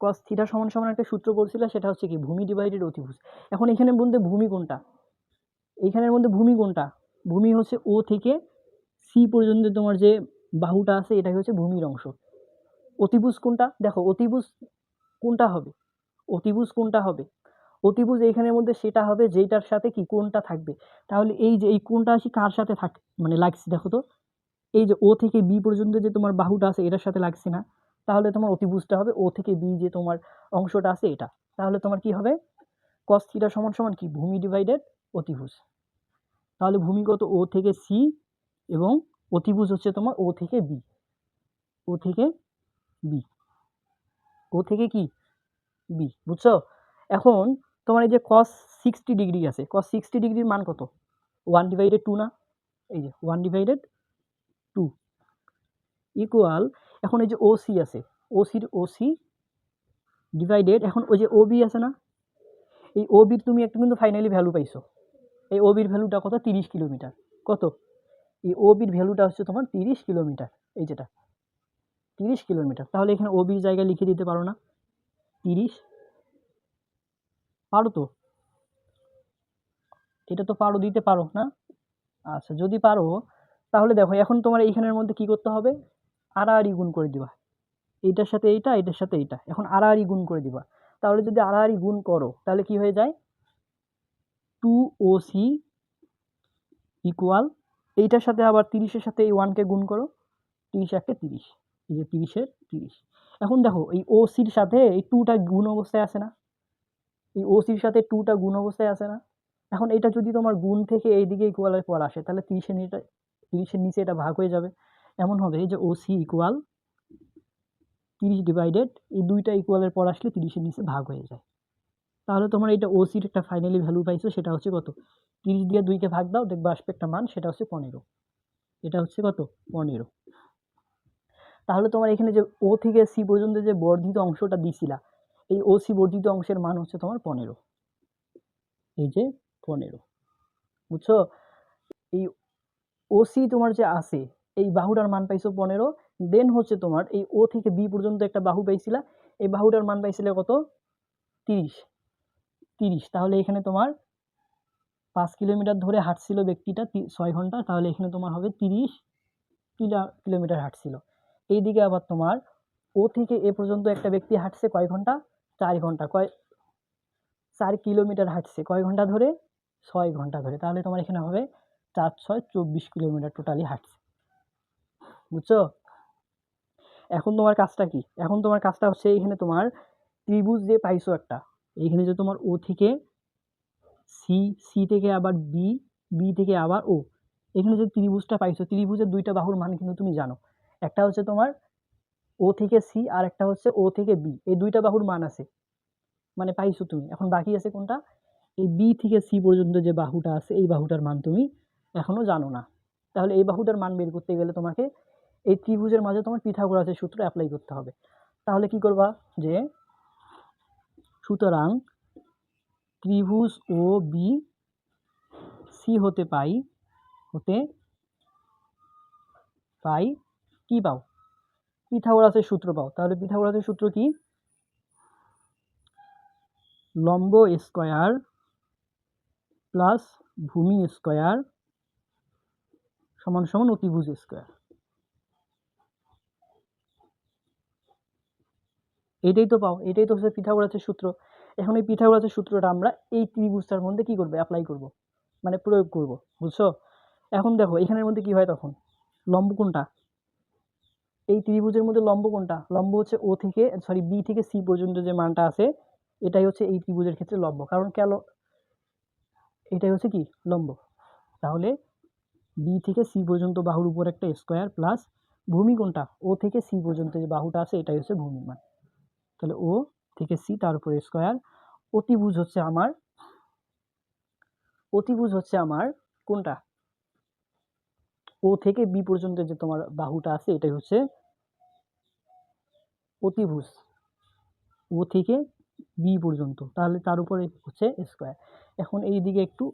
কস থিটা সমান সমান একটা সূত্র পড়ছিলা, সেটা হচ্ছে কি ভূমি ডিভাইডেড অতিভুজ। এখন এখানের মধ্যে ভূমি কোনটা? এইখানের মধ্যে ভূমি কোনটা? ভূমি হচ্ছে ও থেকে সি পর্যন্ত তোমার যে বাহুটা আছে এটাই হচ্ছে ভূমির অংশ। অতিভুজ কোনটা? দেখো অতিভুজ কোনটা হবে? অতিভুজ কোনটা হবে? অতিভুজ এইখানের মধ্যে সেটা হবে যেটার সাথে কি কোণটা থাকবে। তাহলে এই যে এই কোণটা আসি কার সাথে মানে লাগছে দেখো তো, এই যে ও থেকে বি পর্যন্ত যে তোমার বাহুটা আছে এটার সাথে লাগছে না? তাহলে তোমার অতিভুজটা হবে ও থেকে বি যে তোমার অংশটা আছে এটা। তাহলে তোমার কি হবে? cos থিটা সমান সমান কি ভূমি ডিভাইডেড অতিভুজ। তাহলে ভূমিগত ও থেকে সি এবং অতিভুজ হচ্ছে তোমার ও থেকে বি। ও থেকে বি। ও থেকে কি বি। বুঝছো? এখন তোমার এই যে cos 60 ডিগ্রি আছে, cos 60 ডিগ্রির মান কত? 1/2 না? এই যে 1/2 ইকুয়াল, এখন এই যে ওসি আছে, ওসি ডিভাইডেড, এখন ওই যে ওবি আছে না, এই ওবির তুমি একটা কিন্তু ফাইনালি ভ্যালু পাইছো। এই ওবির ভ্যালুটা কত? 30 কিলোমিটার। কত? এই ওবির ভ্যালুটা হচ্ছে তোমার 30 কিলোমিটার। এই যেটা 30 কিলোমিটার। তাহলে এখানে ওবির জায়গায় লিখে দিতে পারো না 30? পারো তো? এটা তো পারো, দিতে পারো না? আচ্ছা, যদি পারো তাহলে দেখো এখন তোমার এইখানের মধ্যে কি করতে হবে? আড়াআড়ি গুণ করে দিবা। এইটার সাথে এইটা, এটার সাথে এইটা, এখন আড়াআড়ি গুণ করে দিবা। তাহলে যদি আড়াআড়ি গুণ করো তাহলে কি হয়ে যায়? 2OC ইকুয়াল, এইটার সাথে আবার 30-এর সাথে এই 1 কে গুণ করো, 30 একে 30, এই যে 30-এর 30। এখন দেখো এই ওসির সাথে এই 2টা গুণ অবস্থায় আছে না? এই ওসির সাথে 2টা গুণ অবস্থায় আছে না? এখন এটা যদি তোমার গুণ থেকে এইদিকে ইকুয়ালের পর আসে তাহলে 30-এর নিচে এটা ভাগ হয়ে যাবে। এমন হবে যে ওসি ইকুয়াল 30 ডিভাইডেড, এই 2টা ইকুয়ালের পর আসলে 30-এর নিচে ভাগ হয়ে যায়। তাহলে তোমার এটা ওসির একটা ফাইনালি ভ্যালু পাইছো, সেটা হচ্ছে কত? 30 দিয়ে 2 কে ভাগ দাও, দেখবা আসবে একটা মান, সেটা হচ্ছে 15। এটা হচ্ছে কত? 15। তাহলে তোমার এখানে যে ও থেকে সি পর্যন্ত যে বর্ধিত অংশটা দিছিলা, এই ওসি বর্ধিত অংশের মান হচ্ছে তোমার 15। এই যে 15। বুঝছো? এই ওসি তোমার যে আছে, এই বাহুটার মান পাইছো 15। দেন হচ্ছে তোমার এই ও থেকে বি পর্যন্ত একটা বাহু পাইছিলা, এই বাহুটার মান পাইছিলে কত? 30। 30। তাহলে এখানে তোমার 5 কিলোমিটার ধরে হাঁটছিল ব্যক্তিটা 6 ঘন্টা, তাহলে এখানে তোমার হবে 30 কিলোমিটার হাঁটছিল। এইদিকে আবার তোমার ও থেকে এ পর্যন্ত একটা ব্যক্তি হাঁটছে কয় ঘন্টা? 4 ঘন্টা। 4 কিলোমিটার হাঁটছে কয় ঘন্টা ধরে? 6 ঘন্টা ধরে। তাহলে তোমার এখানে হবে 4 × 6 = 24 কিলোমিটার টোটালি হাঁটছে। বুঝছো? এখন তোমার কাজটা কি? এখন তোমার কাজটা হচ্ছে এখানে তোমার ত্রিভুজ যে পাইছো একটা, এইখানে যে তোমার ও থেকে সি, সি থেকে আবার বি, বি থেকে আবার ও, এখানে যে ত্রিভুজটা পাইছো, ত্রিভুজের 2টা বাহুর মান কিন্তু তুমি জানো। একটা হচ্ছে তোমার ও থেকে সি আর একটা হচ্ছে ও থেকে বি। এই 2টা বাহুর মান আছে, মানে পাইছো তুমি। এখন বাকি আছে কোনটা? এই বি থেকে সি পর্যন্ত যে বাহুটা আছে এই বাহুটার মান তুমি এখনো জানো না। তাহলে এই বাহুটার মান বের করতে গেলে তোমাকে এই ত্রিভুজের মাঝে তোমার পিথাগোরাসের সূত্র অ্যাপ্লাই করতে হবে। তাহলে কি করবা? যে সুতরাং ত্রিভুজ ও বি সি হতে পাই কি পাও? পিথাগোরাসের সূত্র পাও। তাহলে পিথাগোরাসের সূত্র কি? লম্ব স্কয়ার প্লাস ভূমি স্কয়ার সমান সমান অতিভুজ স্কয়ার। এটাই তো পাও, এটাই তো হচ্ছে পিথাগোরাসের সূত্র। এখন এই পিথাগোরাসের সূত্রটা আমরা এই ত্রিভুজটার মধ্যে কি করব? অ্যাপ্লাই করব, মানে প্রয়োগ করব। বুঝছো? এখন দেখো এখানের মধ্যে কি হয় তখন? লম্ব কোনটা? এই ত্রিভুজের মধ্যে লম্ব কোনটা? লম্ব হচ্ছে ও থেকে বি থেকে সি পর্যন্ত যে মানটা আছে এটাই হচ্ছে এই ত্রিভুজের ক্ষেত্রে লম্ব। কারণ কেন? এটাই হচ্ছে কি লম্ব। তাহলে বি থেকে সি পর্যন্ত বাহুর উপর একটা স্কোয়ার প্লাস ভূমি কোনটা? ও থেকে সি পর্যন্ত যে বাহুটা আছে এটাই হচ্ছে ভূমির মান। তাহলে ও থেকে সি তার উপরে স্কোয়ার। অতিভুজ হচ্ছে আমার কোনটা? ও থেকে বি পর্যন্ত যে তোমার বাহুটা আছে এটাই হচ্ছে অতিভুজ, ও থেকে বি পর্যন্ত। তাহলে তার উপরে হচ্ছে স্কোয়ার। এখন এই দিকে একটু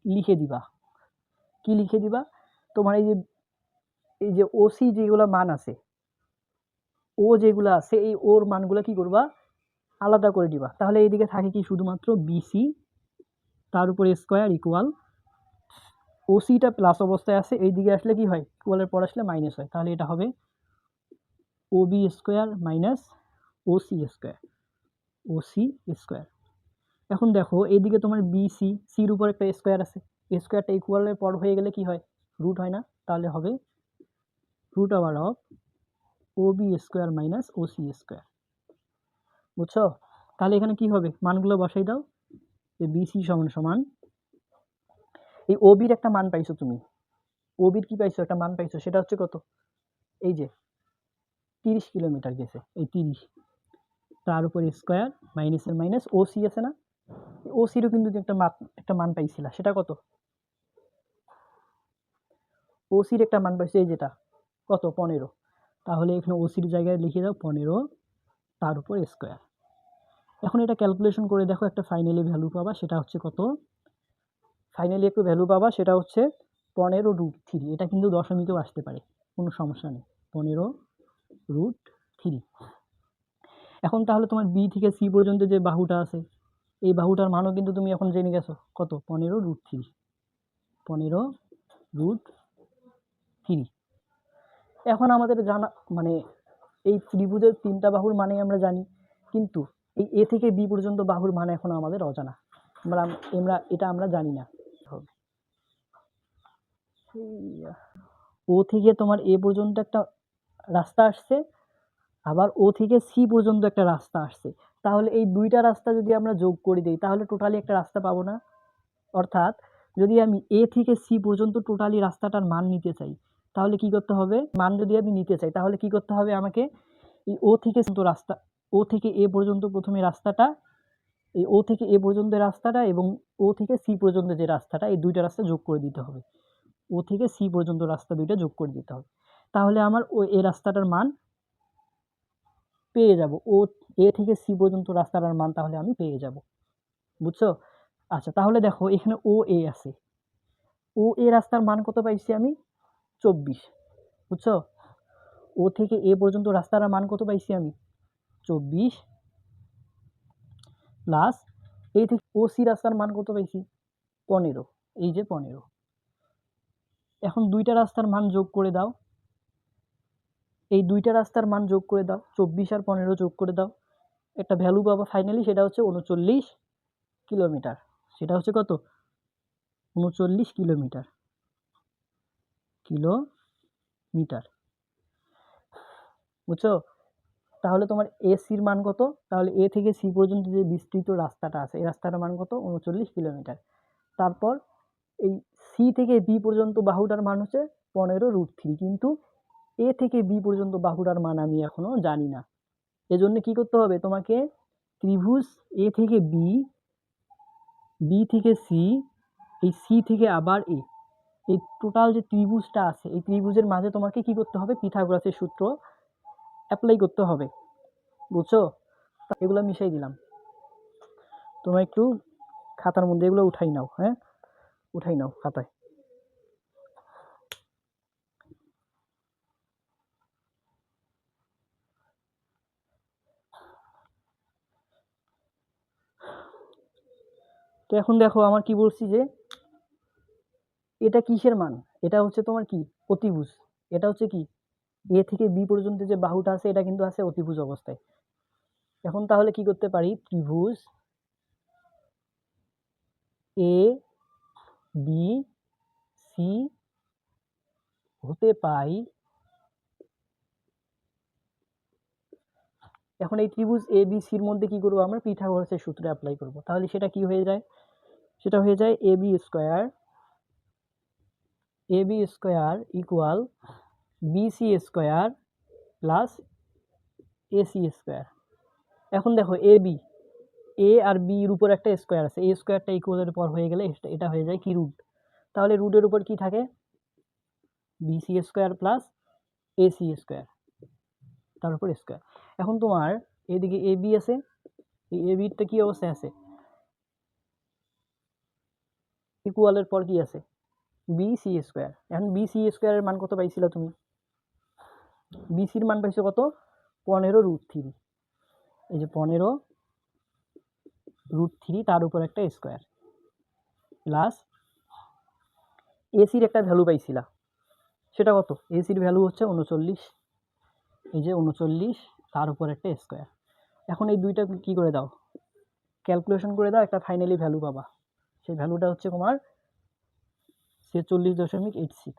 লিখে দিবা। কি লিখে দিবা? তোমার এই যে ওসি যেগুলা মান আছে, ও যেগুলো আছে এই ওর মানগুলো কি করবা? আলাদা করে দিবা। তাহলে এইদিকে থাকে কি শুধুমাত্র বিসি তার উপরে স্কোয়ার ইকুয়াল ওসিটা প্লাস অবস্থায় আছে, এইদিকে আসলে কি হয়? ইকুয়ালের পর আসলে মাইনাস হয়। তাহলে এটা হবে Obi square minus OC square, OC square. এখন দেখো এইদিকে তোমার বিসি, সির উপর একটা স্কোয়ার আছে, স্কোয়ারটা ইকুয়ালের পর হয়ে গেলে কি হয়? রুট হয় না? তাহলে হবে root over of OB square minus OC square. বুঝছো? তাহলে এখানে কি হবে? মানগুলো বসাই দাও। যে বিসি সমান সমান এই ওবির একটা মান পাইছো তুমি, ওবির কি পাইছো? একটা মান পাইছো, সেটা হচ্ছে কত? এই যে 30 কিলোমিটার গেছে, এই 30 তার উপরে স্কোয়ার মাইনাসের মাইনাস ওসি আছে না? ওসিরও কিন্তু একটা মান পাইছিলা, সেটা কত? ওসির একটা মান পাইছে এই যেটা কত? 15। তাহলে এখানে ওসির জায়গায় লিখে দাও 15 তার উপর স্কোয়ার। এখন এটা ক্যালকুলেশন করে দেখো, একটা ফাইনালি ভ্যালু পাবা, সেটা হচ্ছে কত? ফাইনালি একটু ভ্যালু পাবা, সেটা হচ্ছে 15√3। এটা কিন্তু দশমিকেও আসতে পারে, কোনো সমস্যা নেই। 15√3। এখন তাহলে তোমার বি থেকে সি পর্যন্ত যে বাহুটা আছে এই বাহুটার মানও কিন্তু তুমি এখন জেনে গেছো কত? 15√3। 15√3। এখন আমাদের জানা মানে এই ত্রিভুজের তিনটা বাহুর মানে আমরা জানি, কিন্তু এই এ থেকে বি পর্যন্ত বাহুর মান এখন আমাদের অজানা। আমরা জানি না। ও থেকে তোমার এ পর্যন্ত একটা রাস্তা আসছে, আবার ও থেকে সি পর্যন্ত একটা রাস্তা আসছে। তাহলে এই দুইটা রাস্তা যদি আমরা যোগ করে দিই তাহলে টোটালি একটা রাস্তা পাবো না? অর্থাৎ যদি আমি এ থেকে সি পর্যন্ত টোটালি রাস্তাটার মান নিতে চাই তাহলে কি করতে হবে? মান যদি আমি নিতে চাই তাহলে কি করতে হবে আমাকে? এই ও থেকে এ পর্যন্ত প্রথমে রাস্তাটা, এই ও থেকে এ পর্যন্ত রাস্তাটা এবং ও থেকে সি পর্যন্ত যে রাস্তাটা, এই দুইটা রাস্তা যোগ করে দিতে হবে। ও থেকে সি পর্যন্ত রাস্তা দুইটা যোগ করে দিতে হবে। তাহলে আমার এই রাস্তাটার মান পেয়ে যাব। এ থেকে সি পর্যন্ত রাস্তাটার মান তাহলে আমি পেয়ে যাব। বুঝছো? আচ্ছা, তাহলে দেখো এখানে ও এ আছে, ও এ রাস্তার মান কত পাইছি আমি? 24। বুঝছো? ও থেকে এ পর্যন্ত রাস্তার মান কত পাইছি আমি? 24 প্লাস এই থেকে ও সি রাস্তার মান কত পাইছি? 15। এই যে 15। এখন দুইটা রাস্তার মান যোগ করে দাও, এই দুইটা রাস্তার মান যোগ করে দাও, 24 আর 15 যোগ করে দাও, একটা ভ্যালু পাবো ফাইনালি, সেটা হচ্ছে 39 কিলোমিটার। সেটা হচ্ছে কত? 39 কিলোমিটার। বুঝছো? তাহলে তোমার এ সির মান কত? তাহলে এ থেকে সি পর্যন্ত যে বিস্তৃত রাস্তাটা আছে এই রাস্তাটার মান কত? 39 কিলোমিটার। তারপর এই সি থেকে বি পর্যন্ত বাহুটার মান হচ্ছে 15√3, কিন্তু এ থেকে বি পর্যন্ত বাহুটার মান আমি এখনো জানি না। এজন্য কি করতে হবে তোমাকে? ত্রিভুজ এ থেকে বি, বি থেকে সি, এই সি থেকে আবার এ, এই টোটাল যে ত্রিভুজটা আছে এই ত্রিভুজের মাঝে তোমাকে কি করতে হবে? পিথাগোরাসের সূত্র অ্যাপ্লাই করতে হবে। বুঝছো? এগুলো মিশাই দিলাম। তোমরা একটু খাতার মধ্যে এগুলো উঠাই নাও। হ্যাঁ, উঠাই নাও খাতায়। তো এখন দেখো আমার কি বলছি যে এটা কিসের মান? এটা হচ্ছে তোমার কি? অতিভুজ। এটা হচ্ছে কি? এ থেকে বি পর্যন্ত যে বাহুটা আছে এটা কিন্তু আছে অতিভুজ অবস্থায়। এখন তাহলে কি করতে পারি? ত্রিভুজ এ বি সি হতে পাই এখন এই ত্রিভুজ এ বি সির মধ্যে কী করবো আমরা, পিথাগোরাসের সূত্র অ্যাপ্লাই করব। তাহলে সেটা কি হয়ে যায়, সেটা হয়ে যায় A B square equal BC square plus AC square. এখন দেখো এ আর বি এর উপর একটা স্কোয়ার আছে, এই স্কোয়ারটা ইকুয়ালের পর হয়ে গেলে এটা হয়ে যায় কি রুট। তাহলে রুটের উপর কি থাকে, BC square plus AC square, তার উপর স্কোয়ার। এখন তোমার এদিকে এ বি আছে, এই এ বিটা কি অবস্থায় আছে, ইকুয়ালের পর কি আছে, বিসি স্কোয়ার। এখন বিসি স্কোয়ারের মান কত পাইছিলা তুমি, বিসির মান পাইছো কত, 15√3। এই যে 15√3 তার উপর একটা স্কোয়ার প্লাস এসির একটা ভ্যালু পাইছিলা, সেটা কত, এসির ভ্যালু হচ্ছে 39, এই যে 39 তার উপর একটা স্কোয়ার। এখন এই দুইটা কি করে দাও, ক্যালকুলেশন করে দাও, একটা ফাইনালি ভ্যালু পাবা। সেই ভ্যালুটা হচ্ছে তোমার 46.86।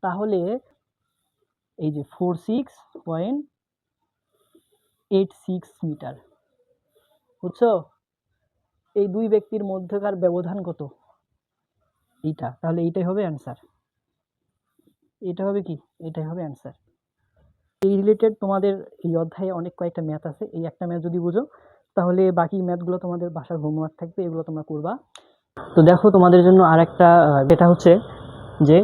তাহলে এই যে 46.86 মিটার, বুঝছো? এই দুই ব্যক্তির মধ্যকার ব্যবধান কত, এইটা। তাহলে এইটাই হবে অ্যান্সার, এটা হবে কি, এটাই হবে অ্যান্সার। এই রিলেটেড তোমাদের এই অধ্যায়ে অনেক কয়েকটা ম্যাথ আছে, এই একটা ম্যাথ যদি বুঝো তাহলে বাকি ম্যাথগুলো তোমাদের বাসার হোমওয়ার্ক থাকবে, এগুলো তোমরা করবা। তো দেখো তোমাদের জন্য আর একটা যেটা হচ্ছে যে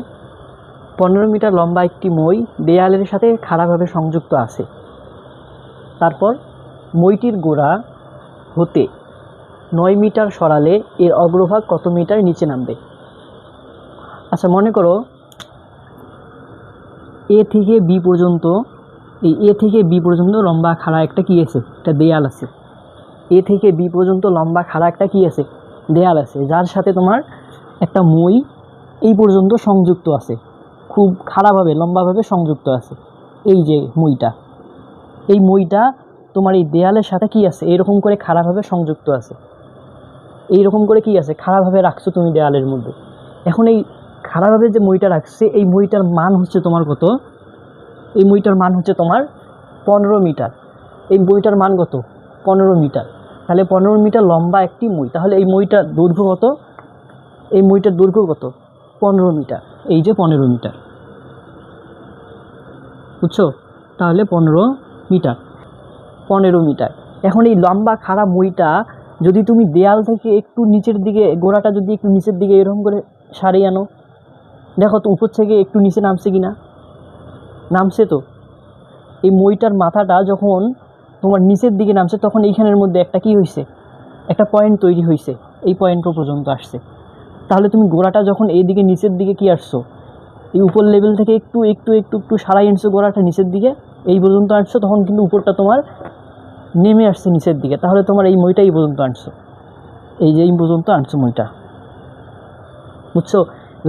15 মিটার লম্বা একটি মই দেয়ালের সাথে খাড়াভাবে সংযুক্ত আছে। তারপর মইটির গোড়া হতে 9 মিটার সরালে এর অগ্রভাগ কত মিটার নিচে নামবে। আচ্ছা মনে করো এ থেকে বি পর্যন্ত, এই এ থেকে বি পর্যন্ত লম্বা খাড়া একটা কি আছে, একটা দেয়াল আছে। এ থেকে বি পর্যন্ত লম্বা খাড়া একটা কি আছে, দেয়াল আছে, যার সাথে তোমার একটা মই এই পর্যন্ত সংযুক্ত আছে, খুব খাড়াভাবে লম্বাভাবে সংযুক্ত আছে। এই যে মই তোমার এই দেয়ালের সাথে কি আছে, এইরকম করে খাড়াভাবে সংযুক্ত আছে, এইরকম করে কি আছে, খাড়াভাবে রাখছো তুমি দেয়ালের মধ্যে। এখন এই খাড়াভাবে যে মইটা রাখছে, এই মইটার মান হচ্ছে তোমার কত, এই মইটার মান হচ্ছে তোমার 15 মিটার। এই মইটার মান কত, 15 মিটার। তাহলে 15 মিটার লম্বা একটি মই, তাহলে এই মইটার দৈর্ঘ্য কত, এই মইটার দৈর্ঘ্য কত, 15 মিটার। এই যে 15 মিটার, বুঝছো? তাহলে 15 মিটার। এখন এই লম্বা খাড়া মইটা যদি তুমি দেয়াল থেকে একটু নিচের দিকে, গোড়াটা যদি একটু নিচের দিকে এরকম করে সারিয়ে আনো, দেখো তো উপর থেকে একটু নিচে নামছে কিনা, নামছে তো। এই মইটার মাথাটা যখন তোমার নিচের দিকে নামছে, তখন এইখানের মধ্যে একটা কি হয়েছে, একটা পয়েন্ট তৈরি হয়েছে, এই পয়েন্ট পর্যন্ত আসছে। তাহলে তুমি গোড়াটা যখন এইদিকে নিচের দিকে কি আসছো, এই উপর লেভেল থেকে একটু একটু একটু একটু সারাই আনছো গোড়াটা নিচের দিকে, এই পর্যন্ত আসছো, তখন কিন্তু উপরটা তোমার নেমে আসছে নিচের দিকে। তাহলে তোমার এই মইটা এই পর্যন্ত আনছো, এই যে এই পর্যন্ত আনছো মইটা, বুঝছো?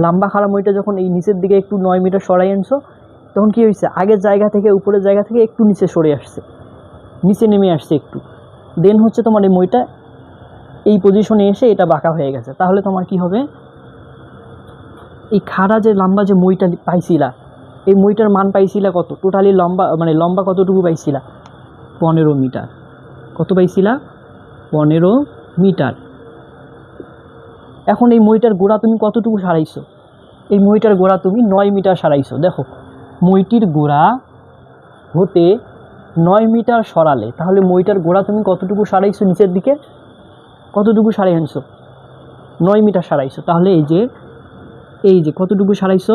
লম্বা খাড়া মইটা যখন এই নিচের দিকে একটু 9 মিটার সরাই আনছো, তখন কি হয়েছে, আগের জায়গা থেকে উপরের জায়গা থেকে একটু নিচে সরে আসছে, নিচে নেমে আসছে একটু, দেন হচ্ছে তোমার এই মইটা এই পজিশনে এসে এটা বাঁকা হয়ে গেছে। তাহলে তোমার কি হবে, এই খাড়া যে লম্বা যে মইটা পাইছিলা, এই মইটার মান পাইছিলা কত, টোটালি লম্বা মানে লম্বা কতটুকু পাইছিলা, 15 মিটার। কত পাইছিলা, 15 মিটার। এখন এই মইটার গোড়া তুমি কতটুকু সারাইছো, এই মইটার গোড়া তুমি 9 মিটার সারাইছো। দেখো মইটির গোড়া হতে 9 মিটার সরালে, তাহলে মইটার গোড়া তুমি কতটুকু সারাইছো, নিচের দিকে কতটুকু সারাই আনছো, 9 মিটার সারাইছো। তাহলে এই যে কতটুকু সারাইছো,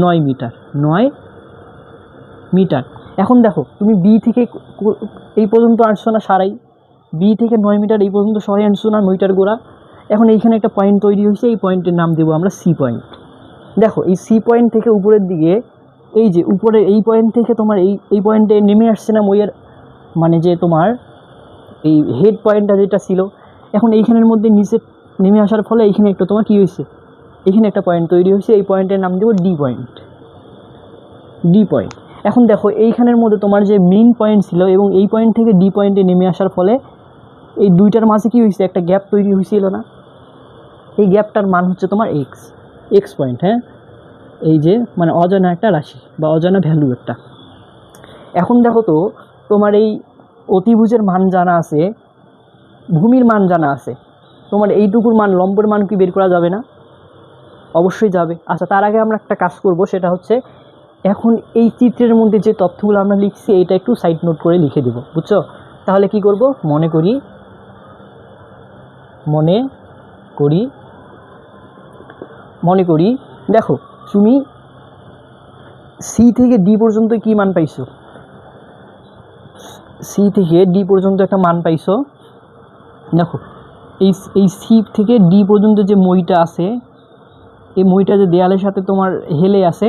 9 মিটার, 9 মিটার। এখন দেখো তুমি বি থেকে এই পর্যন্ত আসছো না সারাই, বি থেকে 9 মিটার এই পর্যন্ত সরাই আনছো না মইটার গোড়া। এখন এইখানে একটা পয়েন্ট তৈরি হয়েছে, এই পয়েন্টের নাম দেবো আমরা সি পয়েন্ট। দেখো এই সি পয়েন্ট থেকে উপরের দিকে, এই যে উপরে এই পয়েন্ট থেকে তোমার এই পয়েন্টে নেমে আসছে না মইয়ের, মানে যে তোমার এই হেড পয়েন্টটা যেটা ছিল, এখন এইখানের মধ্যে নিচে নেমে আসার ফলে এইখানে একটা তোমার কী হয়েছে, এখানে একটা পয়েন্ট তৈরি হয়েছে, এই পয়েন্টের নাম দেবো ডি পয়েন্ট। এখন দেখো এইখানের মধ্যে তোমার যে মেইন পয়েন্ট ছিল, এবং এই পয়েন্ট থেকে ডি পয়েন্টে নেমে আসার ফলে এই দুইটার মাঝে কী হয়েছে, একটা গ্যাপ তৈরি হয়েছিল না, এই গ্যাপটার মান হচ্ছে তোমার এক্স পয়েন্ট। হ্যাঁ, এই যে মানে অজানা একটা রাশি বা অজানা ভ্যালু একটা। এখন দেখো তো তোমার এই অতিভুজের মান জানা আছে, ভূমির মান জানা আছে, তোমার এইটুকুর মান লম্বের মান কি বের করা যাবে না? অবশ্যই যাবে। আচ্ছা, তার আগে আমরা একটা কাজ করব, সেটা হচ্ছে এখন এই চিত্রের মধ্যে যে তথ্যগুলো আমরা লিখছি এটা একটু সাইড নোট করে লিখে দেব, বুঝছো? তাহলে কি করব, মনে করি দেখো তুমি সি থেকে ডি পর্যন্ত কি মান পাইছো? সি থেকে ডি পর্যন্ত একটা মান পাইছো। দেখো এই সি থেকে ডি পর্যন্ত যে মইটা আছে, এই মইটা যে দেয়ালের সাথে তোমার হেলে আছে,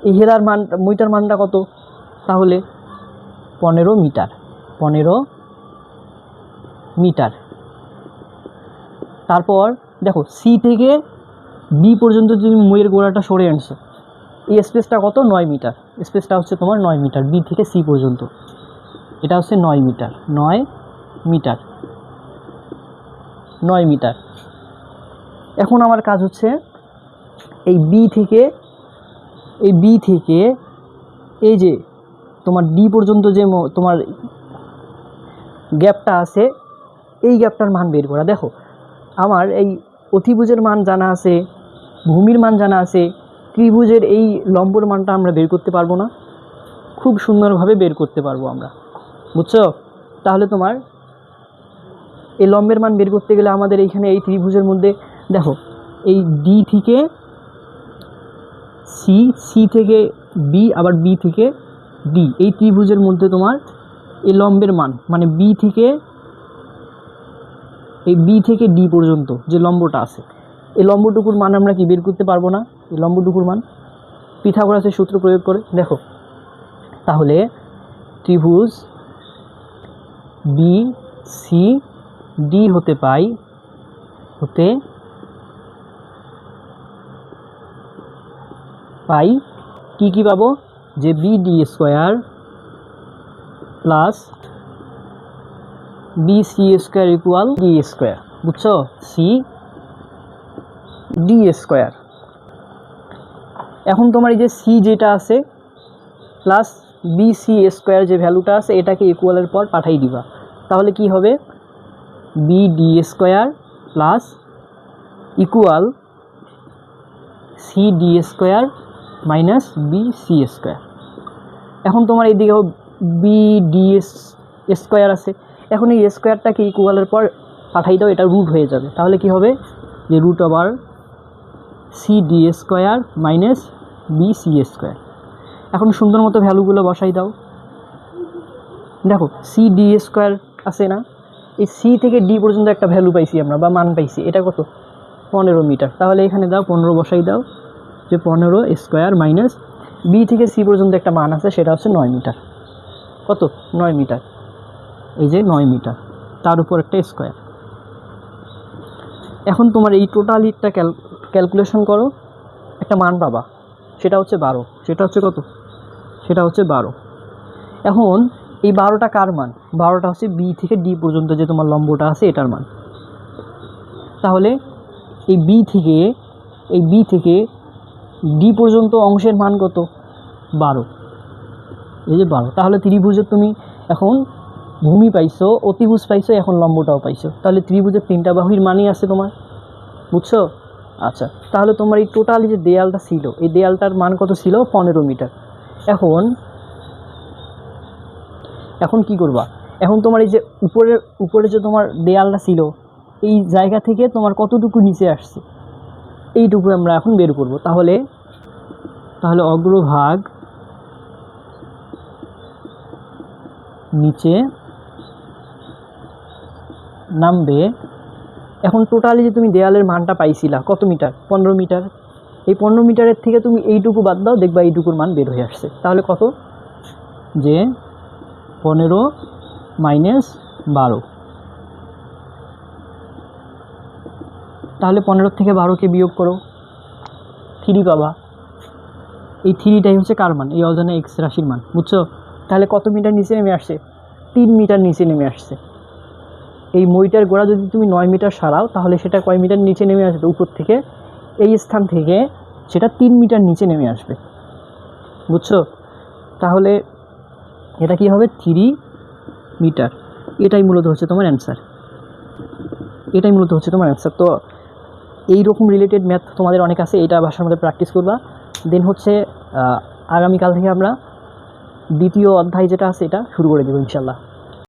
এই হেলার মান, মইটার মানটা কত? তাহলে 15 মিটার। তারপর দেখো সি থেকে বি পর্যন্ত তুমি মইয়ের গোড়াটা সরে আনছো, এই স্পেসটা কত? 9 মিটার। স্পেসটা হচ্ছে তোমার 9 মিটার, বি থেকে সি পর্যন্ত এটা হচ্ছে 9 মিটার। এখন আমার কাজ হচ্ছে এই বি থেকে এই যে তোমার ডি পর্যন্ত যে তোমার গ্যাপটা আছে, এই গ্যাপটার মান বের করা। দেখো আমার এই অতিভুজের মান জানা আছে, ভূমির মান জানা আছে, ত্রিভুজের এই লম্বর মানটা আমরা বের করতে পারবো না? খুব সুন্দরভাবে বের করতে পারবো আমরা, বুঝছো? তাহলে তোমার এই লম্বের মান বের করতে গেলে আমাদের এইখানে এই ত্রিভুজের মধ্যে দেখো এই ডি থেকে সি, সি থেকে বি, আবার বি থেকে ডি, এই ত্রিভুজের মধ্যে তোমার এই লম্বের মান মানে বি থেকে ডি পর্যন্ত যে লম্বটা আছে, এই লম্বটুকুর মান আমরা কি বের করতে পারবো না? এই লম্বটুকুর মান পিথাগোরাসের সূত্র প্রয়োগ করে দেখো। তাহলে ত্রিভুজ বি সি ডি হতে পাই কি পাবো? যে B D square plus B C square equal D square, বুঝছো? C D square. এখন তোমার এই যে সি যেটা আছে প্লাস বি সি স্কোয়ার যে ভ্যালুটা আছে, এটাকে ইকুয়ালের পর পাঠাই দিবা। তাহলে কি হবে? B D square plus equal C D square minus B C square. এখন তোমার এইদিকে বি ডি স্কোয়ার আছে, এখন এই স্কোয়ারটাকে ইকুয়ালের পর পাঠাই দাও, এটা রুট হয়ে যাবে। তাহলে কি হবে? যে root over C D square minus B C square. এখন সুন্দর মতো ভ্যালুগুলো বসাই দাও। দেখো সি ডি স্কোয়ার আছে না, এই সি থেকে ডি পর্যন্ত একটা ভ্যালু পাইছি আমরা বা মান পাইছি, এটা কত? 15 মিটার। তাহলে এখানে দাও 15 বসাই দাও, যে 15 স্কোয়ার মাইনাস বি থেকে সি পর্যন্ত একটা মান আছে, সেটা হচ্ছে 9 মিটার। কত? 9 মিটার। এই যে 9 মিটার, তার উপর একটা স্কোয়ার। এখন তোমার এই টোটালিটা ক্যালকুলেশন করো, একটা মান পাবা, সেটা হচ্ছে 12। সেটা হচ্ছে কত? সেটা হচ্ছে 12। এখন এই 12টা কার মান? 12টা হচ্ছে বি থেকে ডি পর্যন্ত যে তোমার লম্বটা আছে এটার মান। তাহলে এই বি থেকে ডি পর্যন্ত অংশের মান কত? 12। এই যে 12। তাহলে ত্রিভুজের তুমি এখন ভূমি পাইছো, অতিভুজ পাইছো, এখন লম্বটাও পাইছো। তাহলে ত্রিভুজের 3টা বাহুর মানই আছে তোমার, বুঝছো? আচ্ছা, তাহলে তোমার এই টোটালি যে দেয়ালটা ছিল, এই দেয়ালটার মান কত ছিল? 15 মিটার। এখন কি করবা? এখন তোমার এই যে উপরে যে তোমার দেয়ালটা ছিল, এই জায়গা থেকে তোমার কতটুকু নিচে আসছে, এইটুকু আমরা এখন বের করব। তাহলে অগ্রভাগ নিচে নামবে। এখন টোটালি যে তুমি দেয়ালের মানটা পাইছিলা কত মিটার? 15 মিটার। এই 15 মিটারের থেকে তুমি এইটুকু বাদ দাও, দেখবা এইটুকুর মান বের হয়ে আসছে। তাহলে কত? যে 15 মাইনাস 12। তাহলে 15 থেকে 12কে বিয়োগ করো, 3 পাবা। এই 3টাই হচ্ছে কার মান? এই অজানা এক্স রাশির মান, বুঝছো? তাহলে কত মিটার নিচে নেমে আসছে? 3 মিটার নিচে নেমে আসছে। এই মইটার গোড়া যদি তুমি 9 মিটার সারাও, তাহলে সেটা কয় মিটার নিচে নেমে আসবে? উপর থেকে এই স্থান থেকে সেটা 3 মিটার নিচে নেমে আসবে, বুঝছো? তাহলে এটা কি হবে? 3 মিটার। এটাই মূলত হচ্ছে তোমার অ্যান্সার। তো এইরকম রিলেটেড ম্যাথ তোমাদের অনেক আছে, এইটা ভাষার মধ্যে প্র্যাকটিস করবা। দেন হচ্ছে আগামীকাল থেকে আমরা দ্বিতীয় অধ্যায় যেটা আছে এটা শুরু করে দেবো ইনশাল্লাহ।